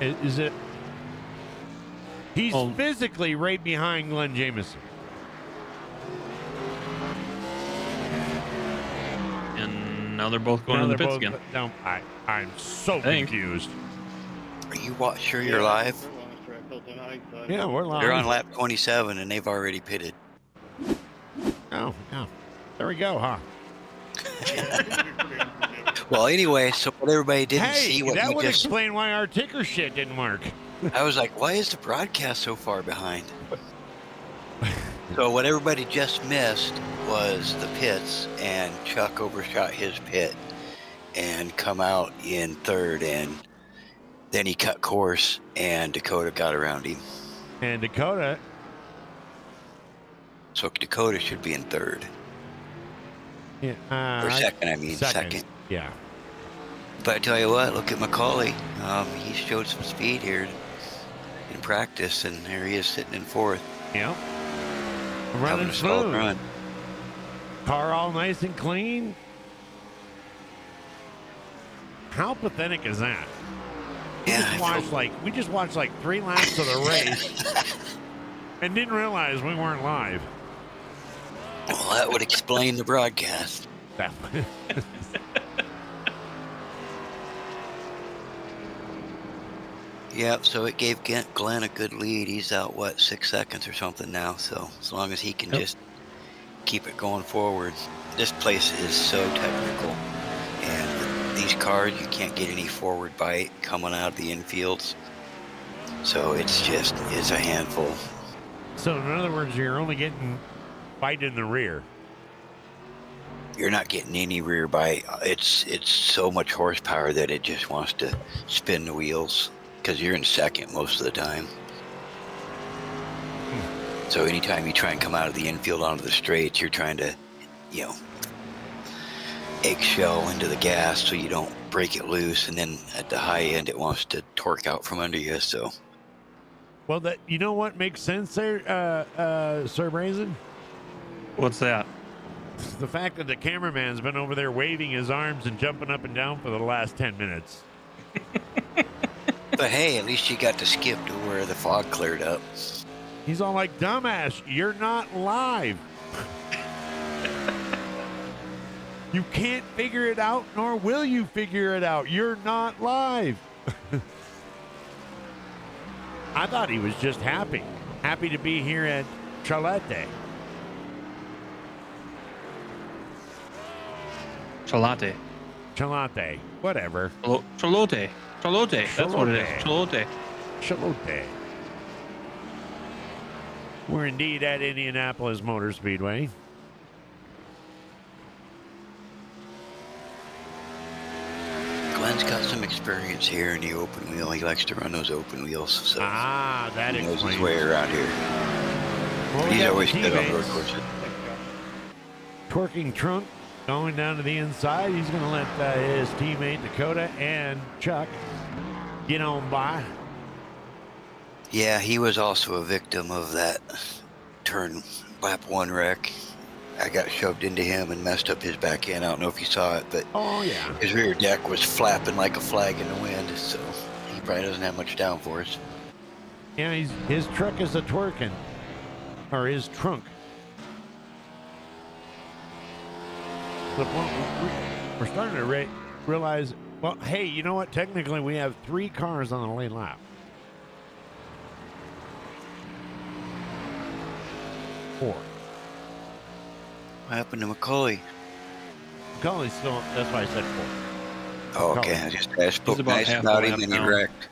Is it? He's physically right behind Glenn Jameson. And now they're both going to the pits again. No, I'm so confused. Are you sure you're live? Yeah, we're live. They're on lap 27 and they've already pitted. Oh, yeah. There we go, huh? Well, anyway, so what everybody didn't see what that you would just explain why our ticker shit didn't work. I was like, why is the broadcast so far behind? So what everybody just missed was the pits, and Chuck overshot his pit and come out in third, and then he cut course, and Dakota got around him. And Dakota. So Dakota should be in third. Yeah, or second, I mean, second. Yeah. But I tell you what, look at Macaulay. He showed some speed here in practice, and there he is sitting in fourth. Yeah. Having Running a solid smooth. run. Car all nice and clean. How pathetic is that? We just watched like 3 laps of the race and didn't realize we weren't live. Well, that would explain the broadcast. Yep, so it gave Glenn a good lead. He's out, 6 seconds or something now. So as long as he can just keep it going forward. This place is so technical. And with these cars, you can't get any forward bite coming out of the infields. So it's a handful. So in other words, you're only getting bite in the rear. You're not getting any rear bite. It's so much horsepower that it just wants to spin the wheels. Because you're in second most of the time. So anytime you try and come out of the infield onto the straights, you're trying to, eggshell into the gas so you don't break it loose. And then at the high end, it wants to torque out from under you. So. Well, you know what makes sense there, Sir Brazen? What's that? The fact that the cameraman's been over there waving his arms and jumping up and down for the last 10 minutes. But hey, at least you got to skip to where the fog cleared up. He's all like, dumbass, you're not live. You can't figure it out, nor will you figure it out. You're not live. I thought he was just happy. Happy to be here at Sim-Chalotte. Sim-Chalotte. Whatever. Sim-Chalotte. That's what it is. Sim-Chalotte. We're indeed at Indianapolis Motor Speedway. Glenn's got some experience here in the open wheel. He likes to run those open wheels. So that he knows explains his way around here. Well, But he's always good on road courses. Twerking Trunk going down to the inside. He's going to let his teammate Dakota and Chuck get on by. Yeah, he was also a victim of that turn lap 1 wreck. I got shoved into him and messed up his back end. I don't know if you saw it, but his rear deck was flapping like a flag in the wind, so he probably doesn't have much downforce. Yeah, his truck is a twerking, or his trunk. We're starting to realize, well, hey, you know what? Technically, we have 3 cars on the lane lap. 4. What happened to Macaulay? Macaulay's still, that's why I said 4. Oh, okay. I spoke nice about him and he wrecked.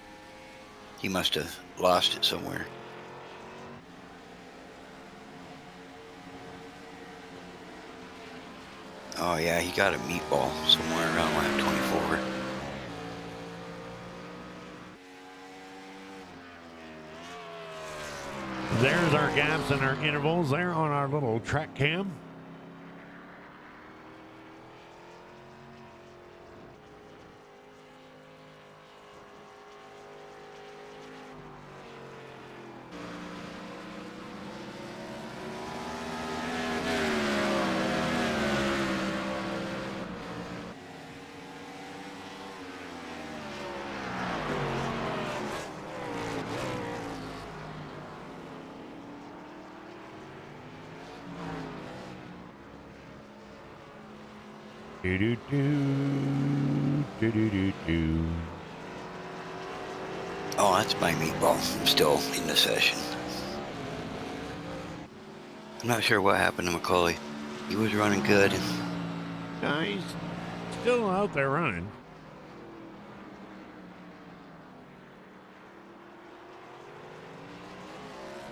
He must have lost it somewhere. Oh yeah, he got a meatball somewhere around lap 24. There's our gaps and our intervals there on our little track cam. Do. Oh, that's my meatball. I'm still in the session. I'm not sure what happened to Macaulay. He was running good. No, he's still out there running.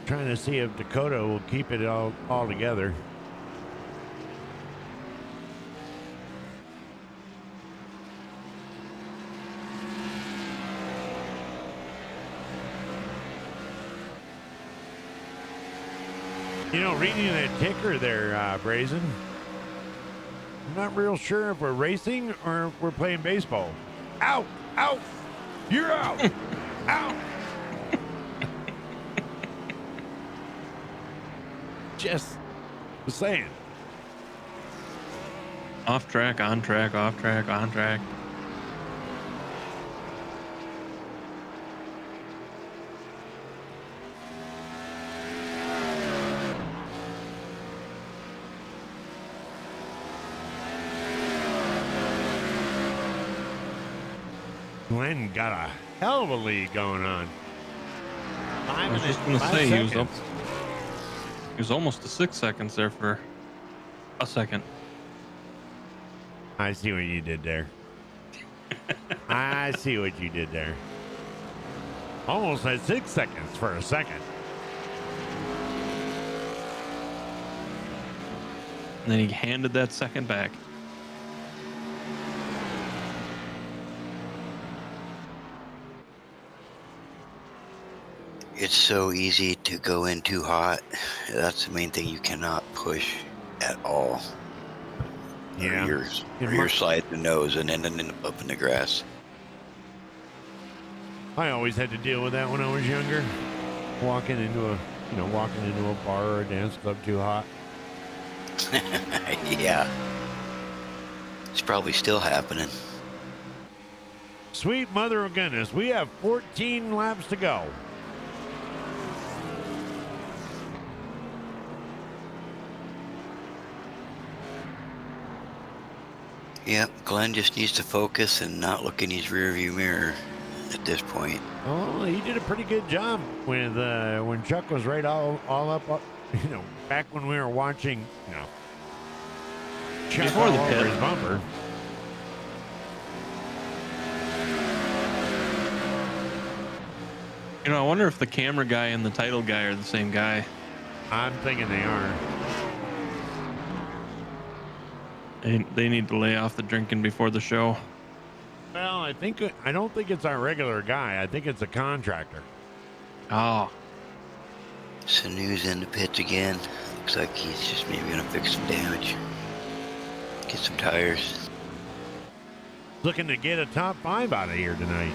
Trying to see if Dakota will keep it all together. You know, reading that ticker there, Brazen, I'm not real sure if we're racing or if we're playing baseball. Out! Out! You're out! Out! Just saying. Off track, on track, off track, on track. Glenn got a hell of a lead going on. I was just going to say, he was almost to 6 seconds there for a second. I see what you did there. I see what you did there. Almost at 6 seconds for a second. And then he handed that second back. It's so easy to go in too hot. That's the main thing. You cannot push at all. Yeah. Or you're sliding the nose and ending up in the grass. I always had to deal with that when I was younger. Walking into a bar or a dance club too hot. Yeah. It's probably still happening. Sweet mother of goodness, we have 14 laps to go. Yep, Glenn just needs to focus and not look in his rearview mirror at this point. Oh, he did a pretty good job with when Chuck was right all up, back when we were watching, Chuck Before all the pit. over his bumper. I wonder if the camera guy and the title guy are the same guy. I'm thinking they are. They need to lay off the drinking before the show. Well, I don't think it's our regular guy. I think it's a contractor. Oh. Sanu's in the pits again. Looks like he's just maybe gonna fix some damage. Get some tires. Looking to get a top 5 out of here tonight.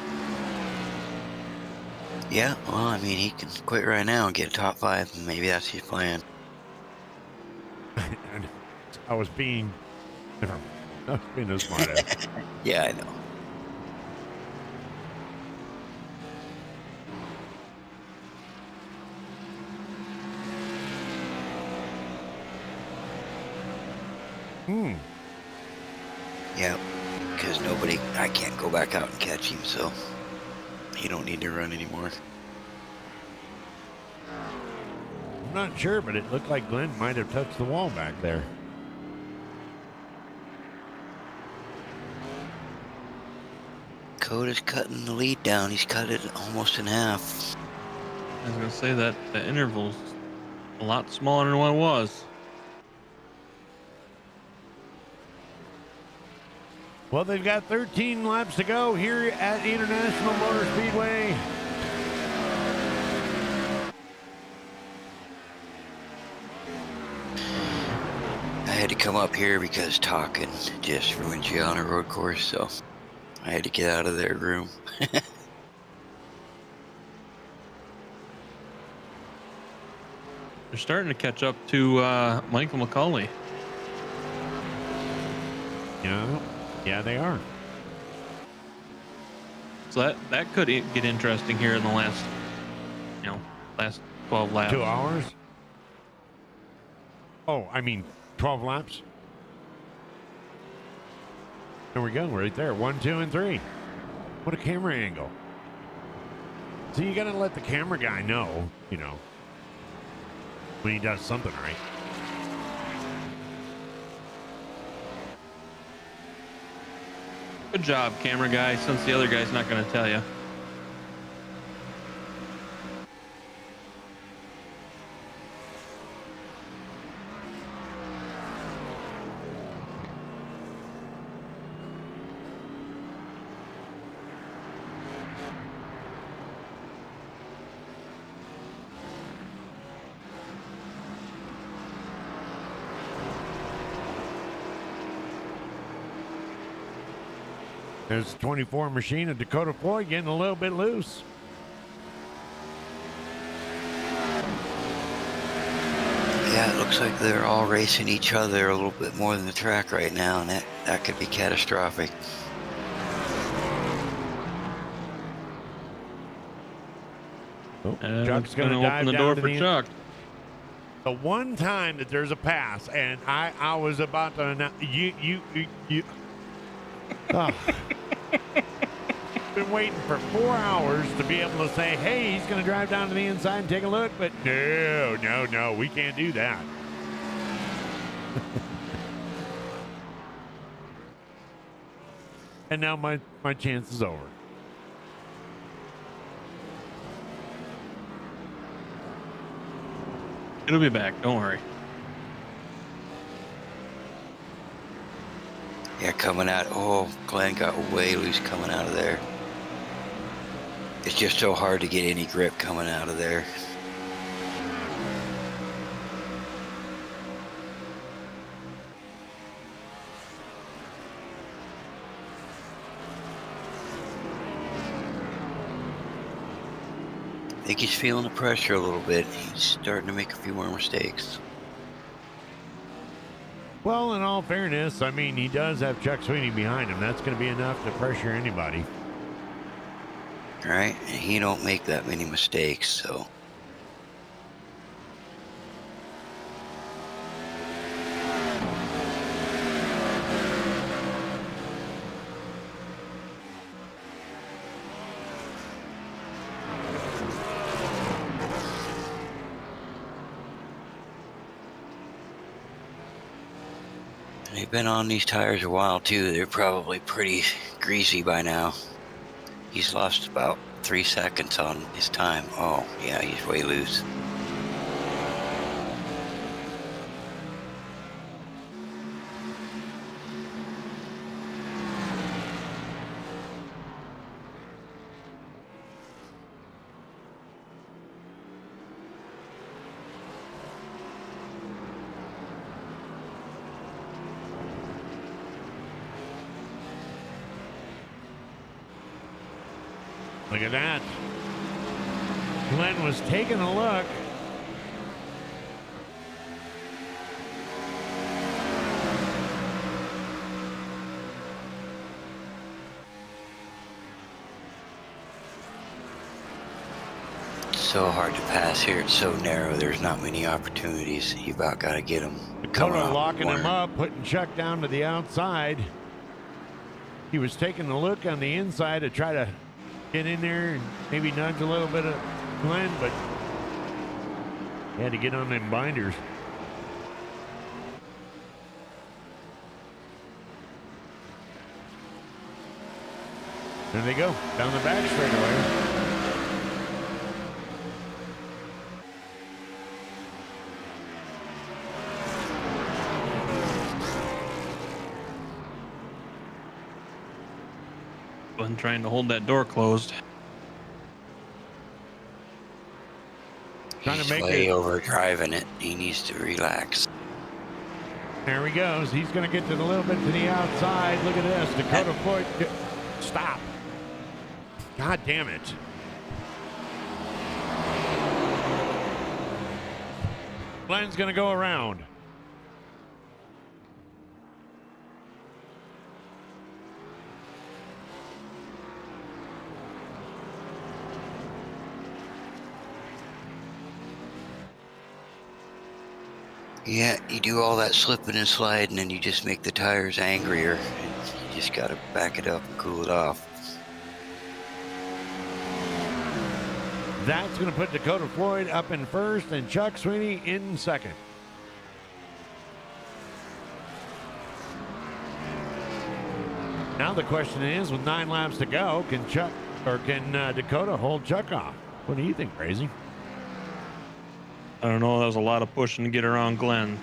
Yeah, well, I mean, he can quit right now and get a top 5, and maybe that's his plan. I was being a smart ass. Yeah, I know. Yeah, because I can't go back out and catch him, so he don't need to run anymore. I'm not sure, but it looked like Glenn might have touched the wall back there. Coda's cutting the lead down. He's cut it almost in half. I was going to say that the interval's a lot smaller than what it was. Well, they've got 13 laps to go here at International Motor Speedway. I had to come up here because talking just ruins you on a road course, so I had to get out of their room. They're starting to catch up to Michael McCauley. Yeah, they are. So that could get interesting here in the last 12 laps. 2 hours? Oh, I mean 12 laps. There we go, right there. 1, 2, and 3. What a camera angle. So you gotta let the camera guy know, when he does something right. Good job, camera guy, since the other guy's not going to tell you. There's the 24 machine of Dakota Floyd getting a little bit loose. Yeah, it looks like they're all racing each other a little bit more than the track right now, and that could be catastrophic. Chuck's going to open the door for Chuck. The one time that there's a pass, and I was about to announce, you. Oh. Been waiting for 4 hours to be able to say, hey, he's going to drive down to the inside and take a look, but no, we can't do that. And now my chance is over. It'll be back, don't worry. Yeah, coming out. Oh, Glenn got way loose coming out of there. It's just so hard to get any grip coming out of there. I think he's feeling the pressure a little bit. He's starting to make a few more mistakes. Well, in all fairness, I mean, he does have Chuck Sweeney behind him. That's going to be enough to pressure anybody. Right? And he don't make that many mistakes, so. They've been on these tires a while too. They're probably pretty greasy by now. He's lost about 3 seconds on his time. Oh, yeah, he's way loose. Look at that. Glenn was taking a look. It's so hard to pass here. It's so narrow. There's not many opportunities. You about got to get him. Dakota locking him up, putting Chuck down to the outside. He was taking a look on the inside to try to get in there and maybe nudge a little bit of Glenn, but he had to get on them binders. There they go, down the back straightaway. Glenn trying to hold that door closed. Trying to He's make way it. over driving it. He needs to relax. There he goes. He's going to get to the little bit to the outside. Look at this. Dakota Floyd. Stop. God damn it. Glenn's going to go around. Yeah, you do all that slipping and sliding and you just make the tires angrier. And you just gotta back it up and cool it off. That's going to put Dakota Floyd up in first and Chuck Sweeney in second. Now the question is, with 9 laps to go, can Dakota hold Chuck off? What do you think, Crazy? I don't know. That was a lot of pushing to get around Glenn.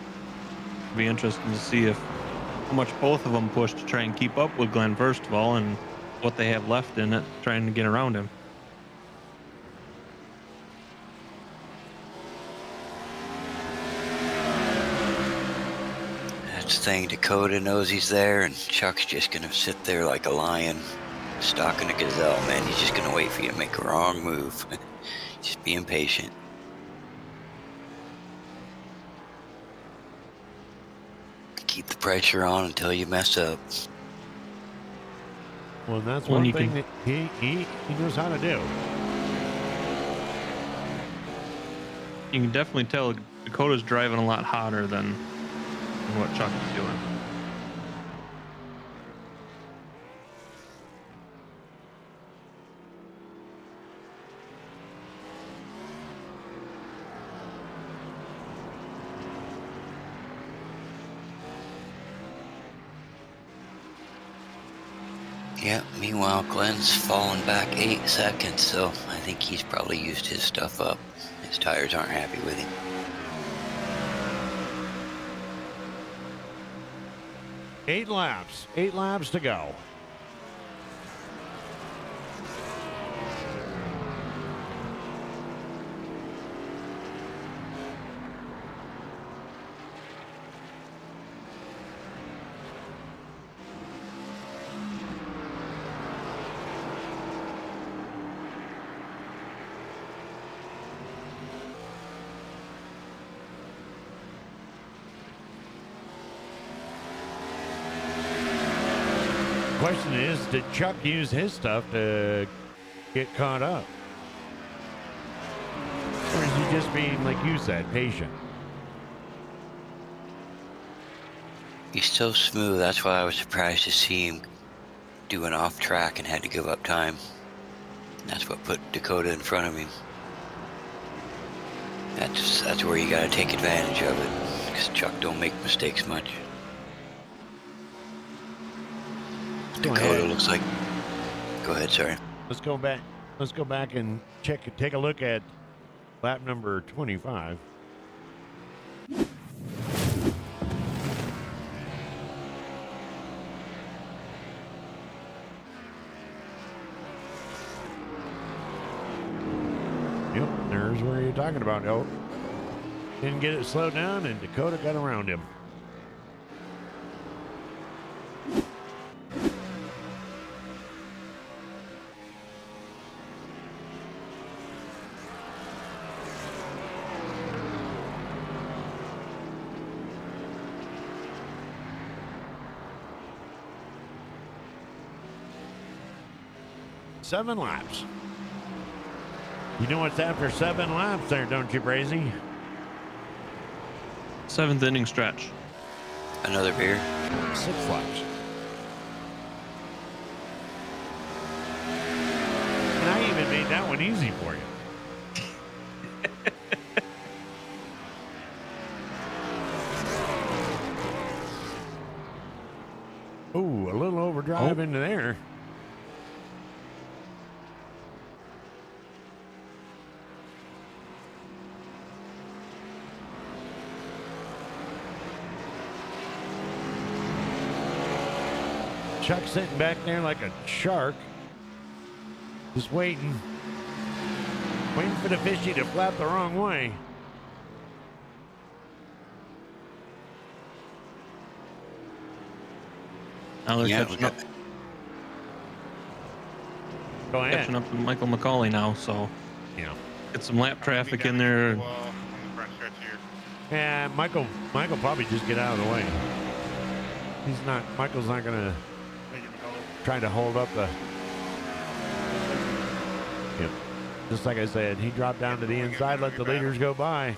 It'll be interesting to see how much both of them push to try and keep up with Glenn, first of all, and what they have left in it, trying to get around him. That's the thing, Dakota knows he's there and Chuck's just gonna sit there like a lion, stalking a gazelle, man. He's just gonna wait for you to make a wrong move. Just be impatient. Keep the pressure on until you mess up. Well, that's Well, one you thing can- that he knows how to do. You can definitely tell Dakota's driving a lot hotter than what Chuck is doing. Yeah, meanwhile, Glenn's fallen back 8 seconds, so I think he's probably used his stuff up. His tires aren't happy with him. Eight laps to go. Question is, did Chuck use his stuff to get caught up? Or is he just being, like you said, patient? He's so smooth, that's why I was surprised to see him do an off track and had to give up time. That's what put Dakota in front of him. That's where you gotta take advantage of it, because Chuck don't make mistakes much. Dakota looks like. Go ahead, sorry. Let's go back. Let's go back and take a look at lap number 25. Yep, there's where you're talking about. Oh, didn't get it slowed down, and Dakota got around him. Seven laps. You know what's after 7 laps there, don't you, Brazy? 7th inning stretch. Another beer. 6 laps. And I even made that one easy for you. Ooh, a little overdrive into there. Chuck sitting back there like a shark. Just waiting. Waiting for the fishy to flap the wrong way. Now they're Yeah, we catching up. got- Go ahead. Catching up to Michael McCauley now, so Yeah. get some lap traffic in there. On the front stretch here. Yeah, Michael probably just get out of the way. Michael's not gonna Thank you, McCullough. try to hold up the. Yep. Just like I said, he dropped down to the inside, let the leaders go by.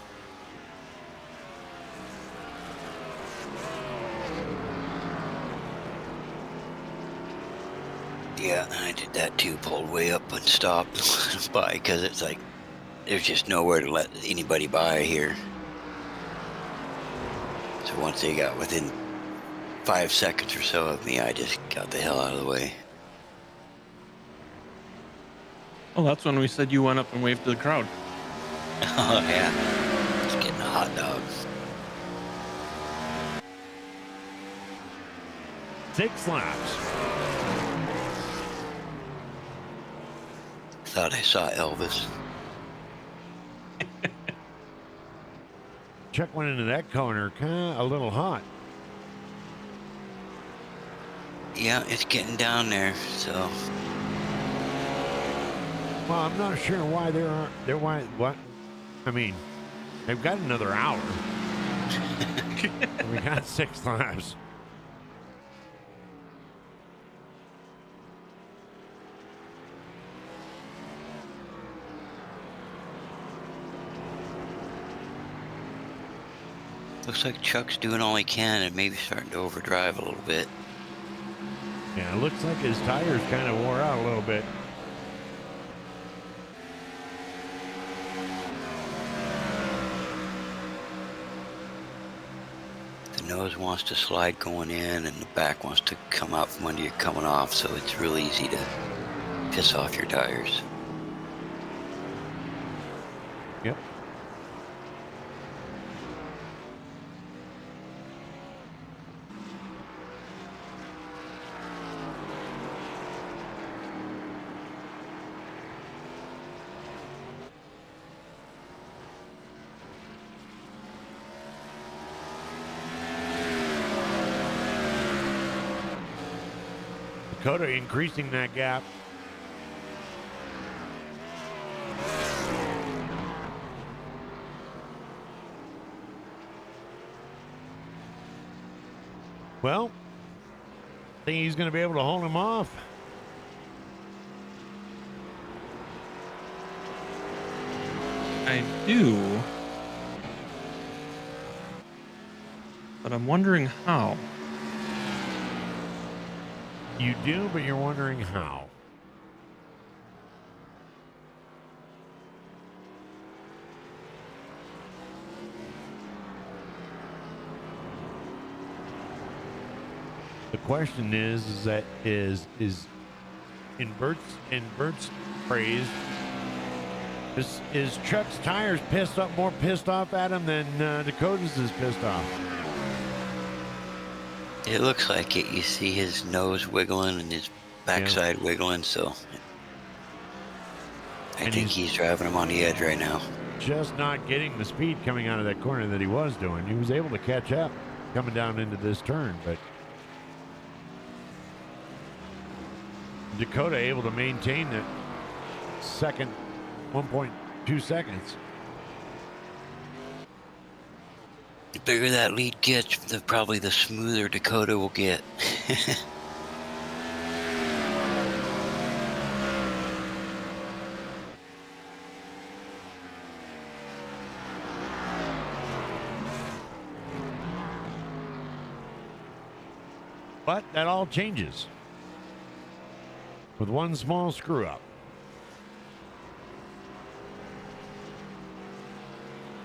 Yeah, I did that too. Pulled way up and stopped by because it's like there's just nowhere to let anybody by here. So once they got within 5 seconds or so of me, I just got the hell out of the way. Oh, that's when we said you went up and waved to the crowd. Oh yeah, just getting a hot dog. 6 laps. Thought I saw Elvis. Chuck went into that corner, kind of a little hot. Yeah, it's getting down there. So Well, I'm not sure why what? I mean, they've got another hour. We got 6 laps. looks like Chuck's doing all he can and maybe starting to overdrive a little bit. Yeah, it looks like his tires kind of wore out a little bit. The nose wants to slide going in and the back wants to come out from under you coming off, so it's real easy to piss off your tires. Yep. Dakota increasing that gap. Well, I think he's going to be able to hold him off. I do. But I'm wondering how. You do, but you're wondering how. The question is in Bert's phrase, is Chuck's tires more pissed off at him than Dakota's is pissed off? It looks like it. You see his nose wiggling and his backside wiggling, so I think he's driving him on the edge right now. Just not getting the speed coming out of that corner that he was doing. He was able to catch up coming down into this turn, but Dakota able to maintain the second 1.2 seconds. The bigger that lead gets, probably the smoother Dakota will get. But that all changes with one small screw up.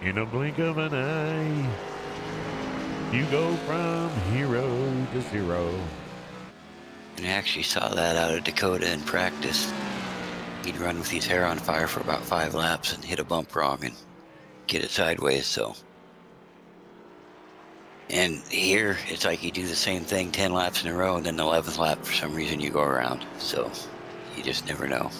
In a blink of an eye, you go from hero to zero. And I actually saw that out of Dakota in practice. He'd run with his hair on fire for about 5 laps and hit a bump wrong and get it sideways, so. And here, it's like you do the same thing 10 laps in a row, and then the 11th lap, for some reason, you go around. So, you just never know.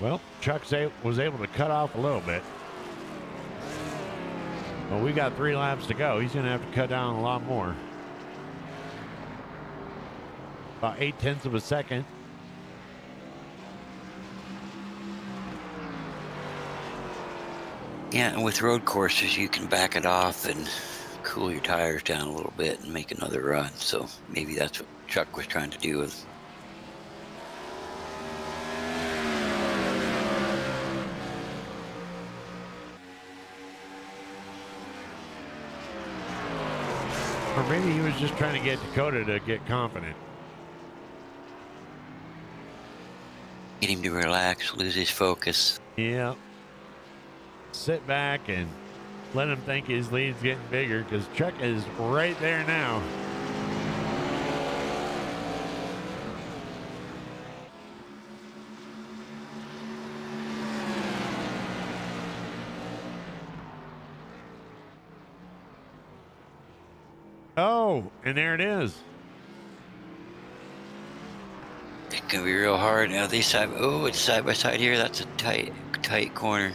Well, Chuck was able to cut off a little bit. Well, we got 3 laps to go. He's going to have to cut down a lot more. About 0.8 of a second. Yeah, and with road courses, you can back it off and cool your tires down a little bit and make another run. So maybe that's what Chuck was trying to do with. Or maybe he was just trying to get Dakota to get confident. Get him to relax, lose his focus. Yeah. Sit back and let him think his lead's getting bigger because Chuck is right there now. Oh, and there it is. It's gonna be real hard now. These side, oh, it's side by side here. That's a tight corner.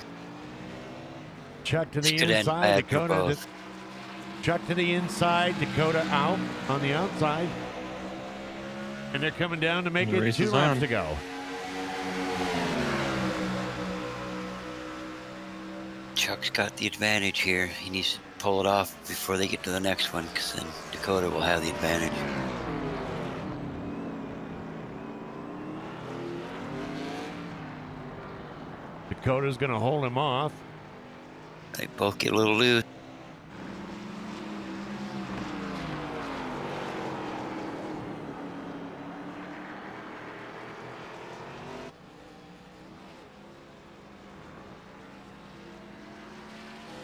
Chuck to the This could end inside, bad for Dakota. both. Chuck to the inside, Dakota out on the outside. And they're coming down to make The it race 2 is laps on. to go. Chuck's got the advantage here. He needs to pull it off before they get to the next one, because then Dakota will have the advantage. Dakota's going to hold him off. They both get a little loose.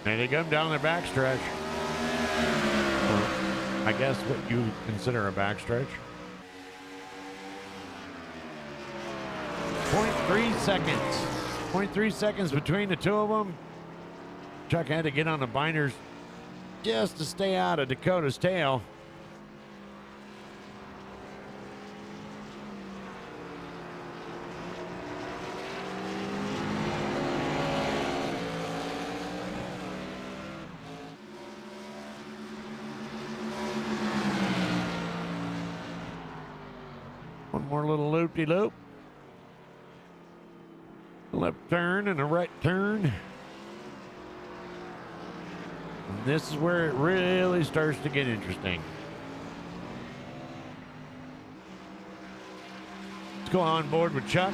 And they come down their backstretch. Or I guess what you consider a backstretch. 0.3 seconds. 0.3 seconds between the two of them. Chuck had to get on the binders just to stay out of Dakota's tail. One more little loop-de-loop. Left turn and a right turn. And this is where it really starts to get interesting. Let's go on board with Chuck.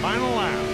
Final lap.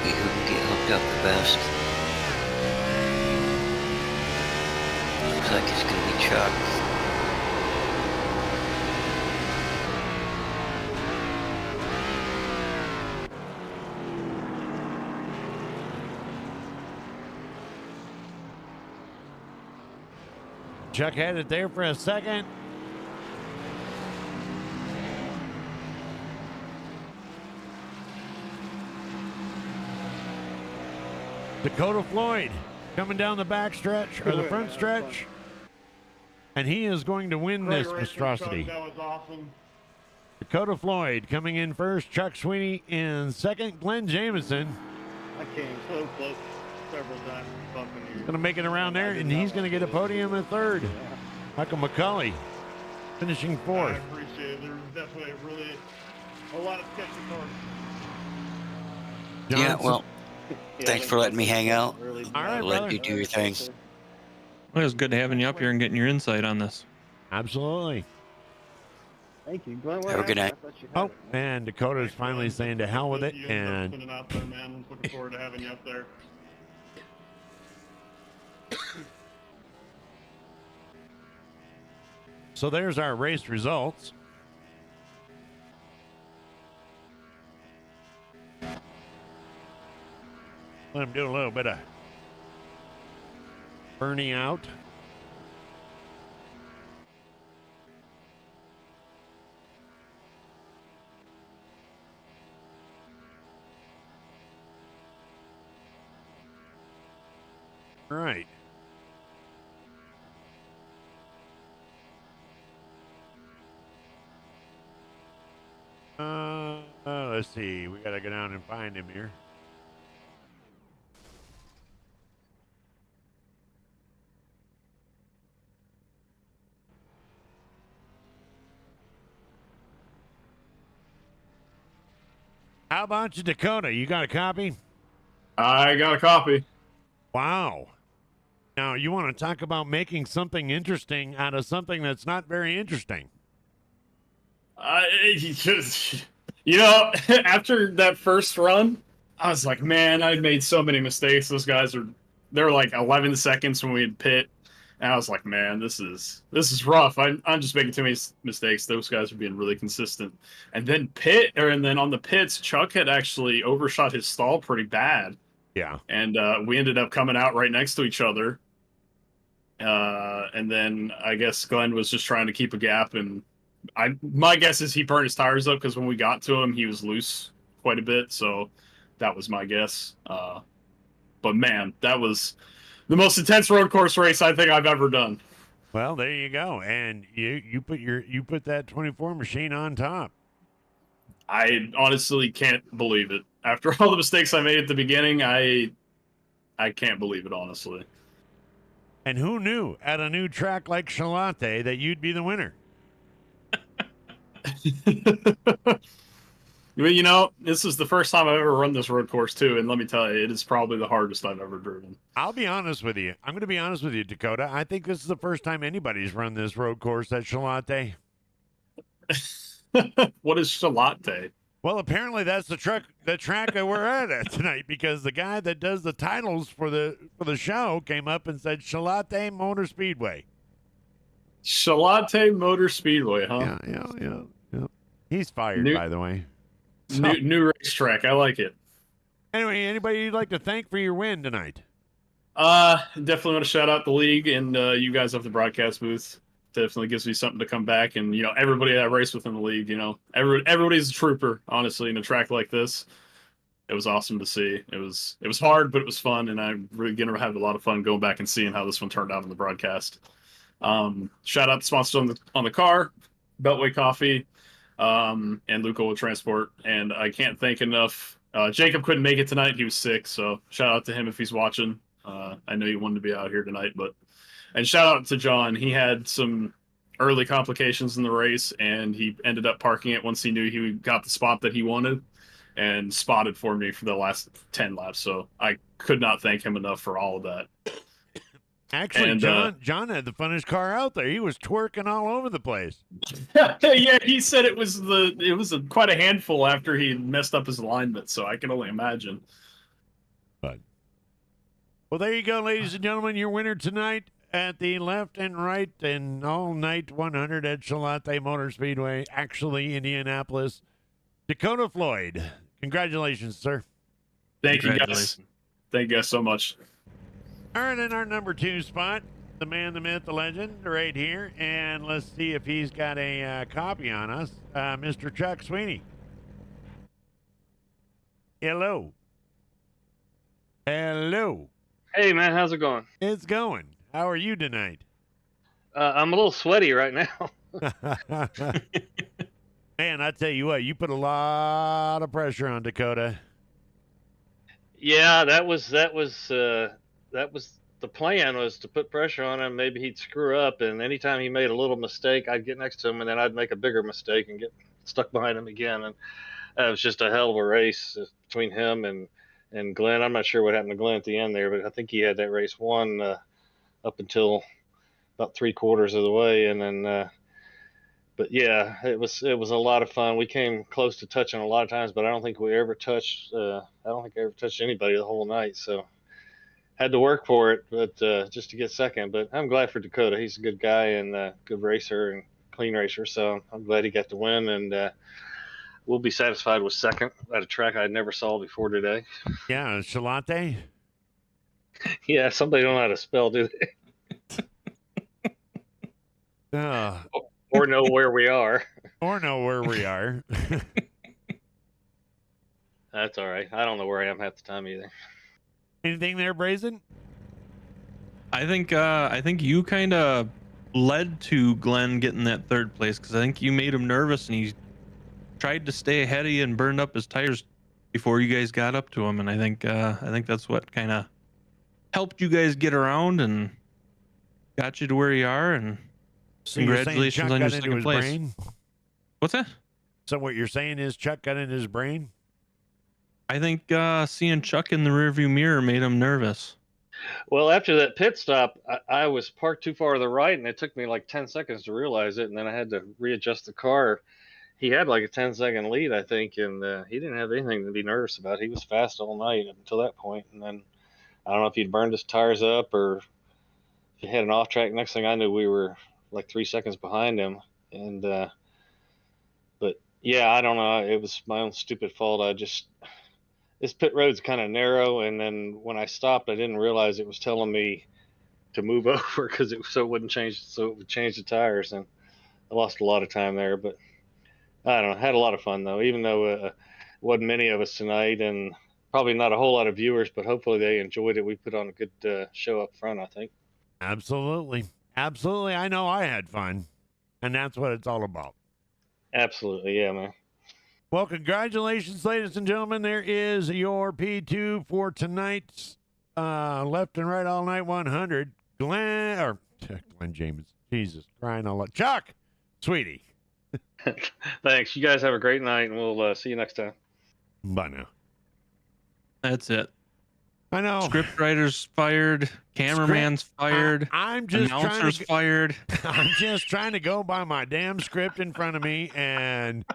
Who can get hooked up the best. Looks like it's gonna be Chuck. Chuck had it there for a second. Dakota Floyd coming down the back stretch or the front stretch. And he is going to win this monstrosity. That was awesome. Dakota Floyd coming in first, Chuck Sweeney in second, Glenn Jameson. I came so close several times bumping you. Going to make it around there, and he's going to get a podium in third. Michael McCulley finishing I fourth. appreciate it. There's definitely a lot of sketchy cars. Yeah, Johnson- well, thanks for letting me hang out. All right, I'll brother. let you do your thing. Well, it was good having you up here and getting your insight on this. Absolutely. Thank you. Glenn, Have a good night. I thought you had Oh, it. man, Dakota's Thanks, finally man. saying to hell with it, You ended up and spinning out there, man. I'm looking forward to having you up there. so there's our race results. Let him do a little bit of burning out. Right. Let's see. We gotta go down and find him here. How about you, Dakota? You got a copy? I got a copy. Wow. Now, you want to talk about making something interesting out of something that's not very interesting. You know, after that first run, I was like, man, I made so many mistakes. Those guys they're like 11 seconds when we had pit. And I was like, man, this is rough. I'm just making too many mistakes. Those guys are being really consistent. And then on the pits, Chuck had actually overshot his stall pretty bad. Yeah. And we ended up coming out right next to each other. And then I guess Glenn was just trying to keep a gap, and my guess is he burned his tires up because when we got to him, he was loose quite a bit. So that was my guess. But man, that was the most intense road course race I think I've ever done. Well, there you go. And you put that 24 machine on top. I honestly can't believe it. After all the mistakes I made at the beginning, I can't believe it, honestly. And who knew at a new track like Sim-Chalotte that you'd be the winner? You know, this is the first time I've ever run this road course too, and let me tell you, it is probably the hardest I've ever driven. I'll be honest with you. I'm going to be honest with you, Dakota. I think this is the first time anybody's run this road course at Sim-Chalotte. What is Sim-Chalotte? Well, apparently that's the track that we're at tonight, because the guy that does the titles for the show came up and said Sim-Chalotte Motor Speedway. Sim-Chalotte Motor Speedway, huh? Yeah. He's fired, by the way. So, New racetrack. I like it. anyway, anybody you'd like to thank for your win tonight? Definitely want to shout out the league and you guys up the broadcast booth. Definitely gives me something to come back, and everybody that I race within the league. Everybody's a trooper, honestly, in a track like this. It was awesome to see. It was hard, but it was fun, and I'm really gonna have a lot of fun going back and seeing how this one turned out on the broadcast. Shout out the sponsors on the car, Beltway Coffee, and Luco with Transport. And I can't thank enough. Jacob couldn't make it tonight; he was sick. So shout out to him if he's watching. I know he wanted to be out here tonight, and shout out to John. He had some early complications in the race, and he ended up parking it once he knew he got the spot that he wanted, and spotted for me for the last 10 laps. So I could not thank him enough for all of that. Actually, John had the funnest car out there. He was twerking all over the place. Yeah, he said it was quite a handful after he messed up his alignment. So I can only imagine. Well, there you go, ladies and gentlemen. Your winner tonight at the left and right and all night 100 at Sim-Chalotte Motor Speedway, actually Indianapolis, Dakota Floyd. Congratulations, sir. Thank you, guys. Thank you guys so much. All right, in our number 2 spot, the man, the myth, the legend, right here. And let's see if he's got a copy on us. Mr. Chuck Sweeney. Hello. Hello. Hey, man, how's it going? It's going. How are you tonight? I'm a little sweaty right now. Man, I tell you what, you put a lot of pressure on Dakota. Yeah, that was the plan was to put pressure on him. Maybe he'd screw up, and anytime he made a little mistake, I'd get next to him, and then I'd make a bigger mistake and get stuck behind him again. And it was just a hell of a race between him and Glenn. I'm not sure what happened to Glenn at the end there, but I think he had that race won up until about 3/4 of the way, and then. But yeah, it was a lot of fun. We came close to touching a lot of times, but I don't think we ever touched. I don't think I ever touched anybody the whole night. So had to work for it, but just to get second. But I'm glad for Dakota. He's a good guy and good racer and clean racer. So I'm glad he got to win, and we'll be satisfied with second at a track I never saw before today. Yeah, Chalotte. Yeah, somebody don't know how to spell, do they? Or know where we are. Or know where we are. That's all right. I don't know where I am half the time either. Anything there, Brazen? I think you kind of led to Glenn getting that third place because I think you made him nervous and he tried to stay ahead of you and burned up his tires before you guys got up to him. And I think that's what kind of helped you guys get around and got you to where you are. And So congratulations on your second place. Brain? What's that? So what you're saying is Chuck got in his brain? I think seeing Chuck in the rearview mirror made him nervous. Well, after that pit stop, I was parked too far to the right, and it took me like 10 seconds to realize it, and then I had to readjust the car. He had like a 10-second lead, I think, and he didn't have anything to be nervous about. He was fast all night up until that point, and then I don't know if he'd burned his tires up or if he had an off track. Next thing I knew, we were like 3 seconds behind him, and but yeah, I don't know. It was my own stupid fault. This pit road's kind of narrow, and then when I stopped, I didn't realize it was telling me to move over because it would change the tires, and I lost a lot of time there. But I don't know. Had a lot of fun though, even though wasn't many of us tonight, and probably not a whole lot of viewers, but hopefully they enjoyed it. We put on a good show up front, I think. Absolutely. I know I had fun, and that's what it's all about. Absolutely, yeah, man. Well, congratulations, ladies and gentlemen. There is your P2 for tonight's Left and Right All Night 100. Glenn James. Jesus, crying out loud. Chuck, sweetie. Thanks. You guys have a great night, and we'll see you next time. Bye now. That's it. I know. Script writer's fired. Cameraman's fired. I'm just announcer's fired. I'm just trying to go by my damn script in front of me, and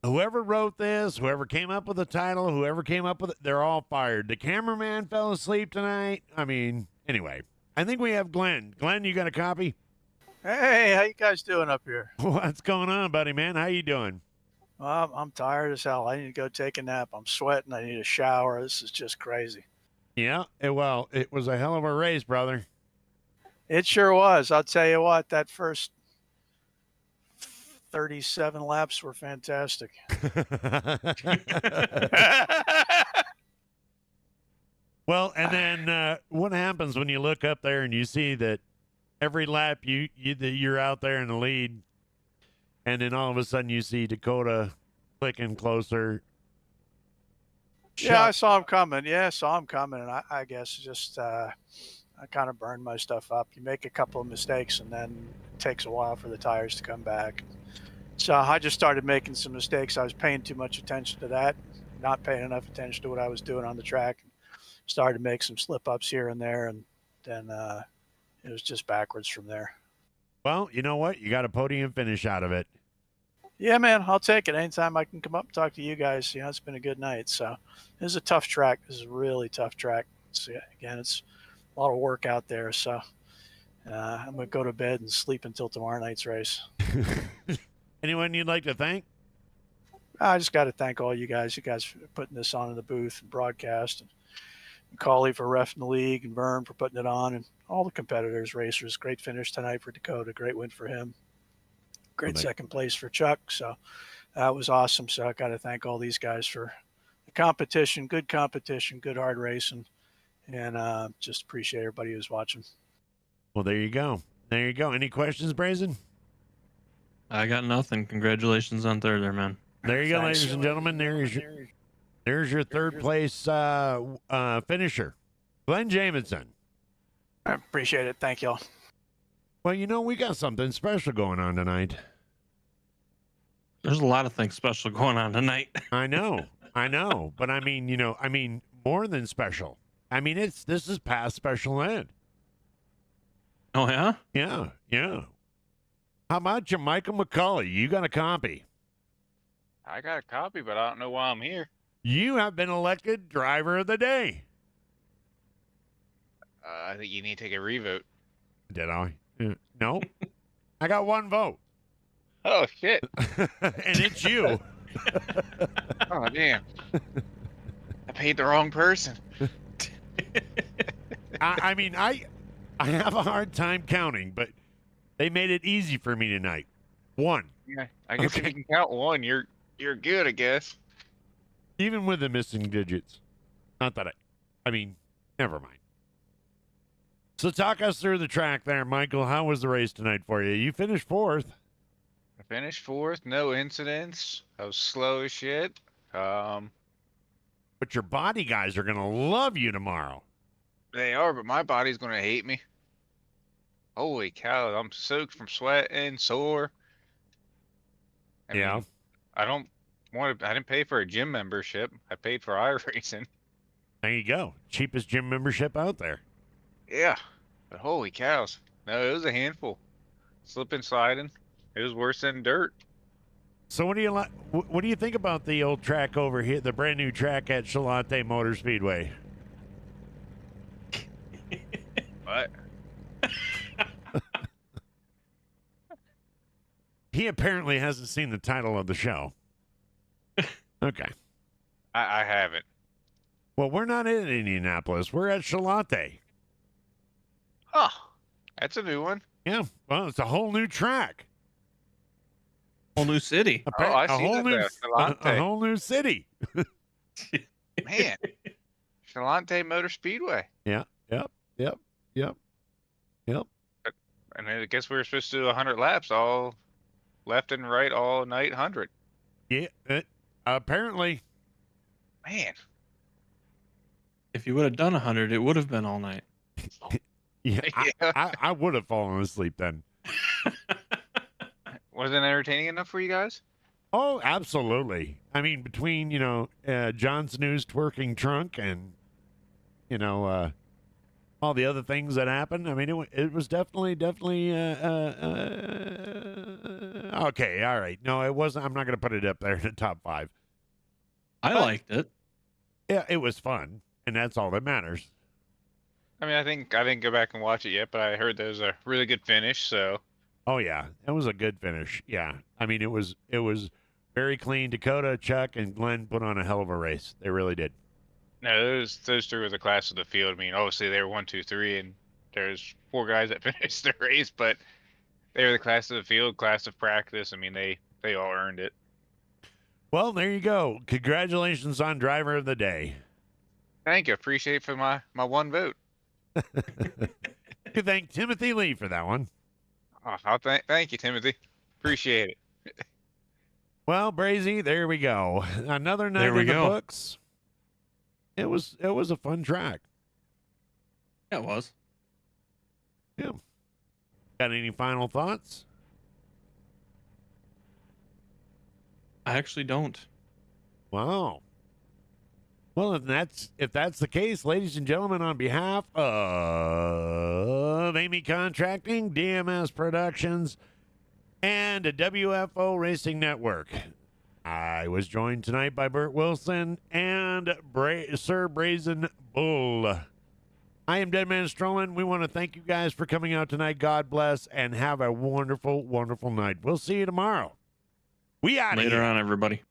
whoever wrote this, whoever came up with the title, whoever came up with it, they're all fired. The cameraman fell asleep tonight. I mean, anyway, I think we have Glenn. Glenn, you got a copy? Hey, how you guys doing up here? What's going on, buddy, man? How you doing? Well, I'm tired as hell. I need to go take a nap. I'm sweating. I need a shower. This is just crazy. Yeah, it was a hell of a race, brother. It sure was. I'll tell you what, that first 37 laps were fantastic. Well, and then what happens when you look up there and you see that every lap you're out there in the lead, and then all of a sudden you see Dakota clicking closer. Yeah, I saw him coming. And I guess just I kind of burned my stuff up. You make a couple of mistakes, and then it takes a while for the tires to come back. So I just started making some mistakes. I was paying too much attention to that, not paying enough attention to what I was doing on the track. Started to make some slip-ups here and there, and then it was just backwards from there. Well, you know what? You got a podium finish out of it. Yeah, man, I'll take it. Anytime I can come up and talk to you guys, it's been a good night. So this is a tough track. This is a really tough track. So, again, it's a lot of work out there. So I'm going to go to bed and sleep until tomorrow night's race. Anyone you'd like to thank? I just got to thank all you guys. You guys for putting this on in the booth and broadcast, and Cauley for ref in the league, and Vern for putting it on, and all the competitors, racers. Great finish tonight for Dakota. Great win for him. Great second place for Chuck. So that was awesome. So I got to thank all these guys for the competition, good hard racing, and just appreciate everybody who's watching. Well, there you go. Any questions, Brazen? I got nothing. Congratulations on third there, man. There you go, Thanks. ladies and gentlemen. There's your third place finisher, Glenn Jamison. I appreciate it. Thank y'all. Well, we got something special going on tonight. There's a lot of things special going on tonight. I know, but I mean, more than special. I mean, this is past special ed. Oh yeah? Yeah. How about you, Michael McCully? You got a copy. I got a copy, but I don't know why I'm here. You have been elected driver of the day. I think you need to take a revote. Did I? No. I got one vote. Oh, shit. And it's you. Oh, damn. I paid the wrong person. I mean, I have a hard time counting, but they made it easy for me tonight. One. Yeah, I guess if you can count one, you're good, I guess. Even with the missing digits. Not that I mean, never mind. So talk us through the track there, Michael. How was the race tonight for you? You finished fourth. I finished fourth, no incidents. I was slow as shit. But your body guys are going to love you tomorrow. They are, but my body's going to hate me. Holy cow, I'm soaked from sweating, sore. I mean, I didn't pay for a gym membership. I paid for iRacing. There you go. Cheapest gym membership out there. Yeah, but holy cows. No, it was a handful. Slipping, sliding. It was worse than dirt. So what do you think about the old track over here, the brand new track at Sim-Chalotte Motor Speedway? What? He apparently hasn't seen the title of the show. Okay. I haven't. Well, we're not in Indianapolis. We're at Sim-Chalotte. Oh, that's a new one. Yeah. Well, it's a whole new track. Whole new city. I see a whole that new there. a whole new city. Man. Sim-Chalotte Motor Speedway. Yeah. Yep. And I guess we were supposed to do 100 laps, all left and right, all night 100. Yeah. Apparently. Man. If you would have done 100, it would have been all night. Yeah. I would have fallen asleep then. Wasn't entertaining enough for you guys? Oh, absolutely. I mean, between, John Snoo's twerking trunk and, all the other things that happened. I mean, it was definitely, okay. All right. No, it wasn't. I'm not going to put it up there in the top 5. I liked it. Yeah, it was fun. And that's all that matters. I mean, I didn't go back and watch it yet, but I heard there was a really good finish, so. Oh, yeah. It was a good finish. Yeah. I mean, it was very clean. Dakota, Chuck, and Glenn put on a hell of a race. They really did. No, those 3 were the class of the field. I mean, obviously they were 1, 2, 3, and there's 4 guys that finished the race, but they were the class of the field, class of practice. I mean, they all earned it. Well, there you go. Congratulations on driver of the day. Thank you. Appreciate for my one vote. You thank Timothy Lee for that one. Oh, thank you, Timothy. Appreciate it. Well, Brazy, there we go. Another night in the books. It was a fun track. Yeah, it was. Yeah. Got any final thoughts? I actually don't. Wow. Well, if that's the case, ladies and gentlemen, on behalf of Amy Contracting, DMS Productions, and a WFO Racing Network, I was joined tonight by Bert Wilson and Sir Brazen Bull. I am Deadman Strolling. We want to thank you guys for coming out tonight. God bless, and have a wonderful, wonderful night. We'll see you tomorrow. We out later on, everybody.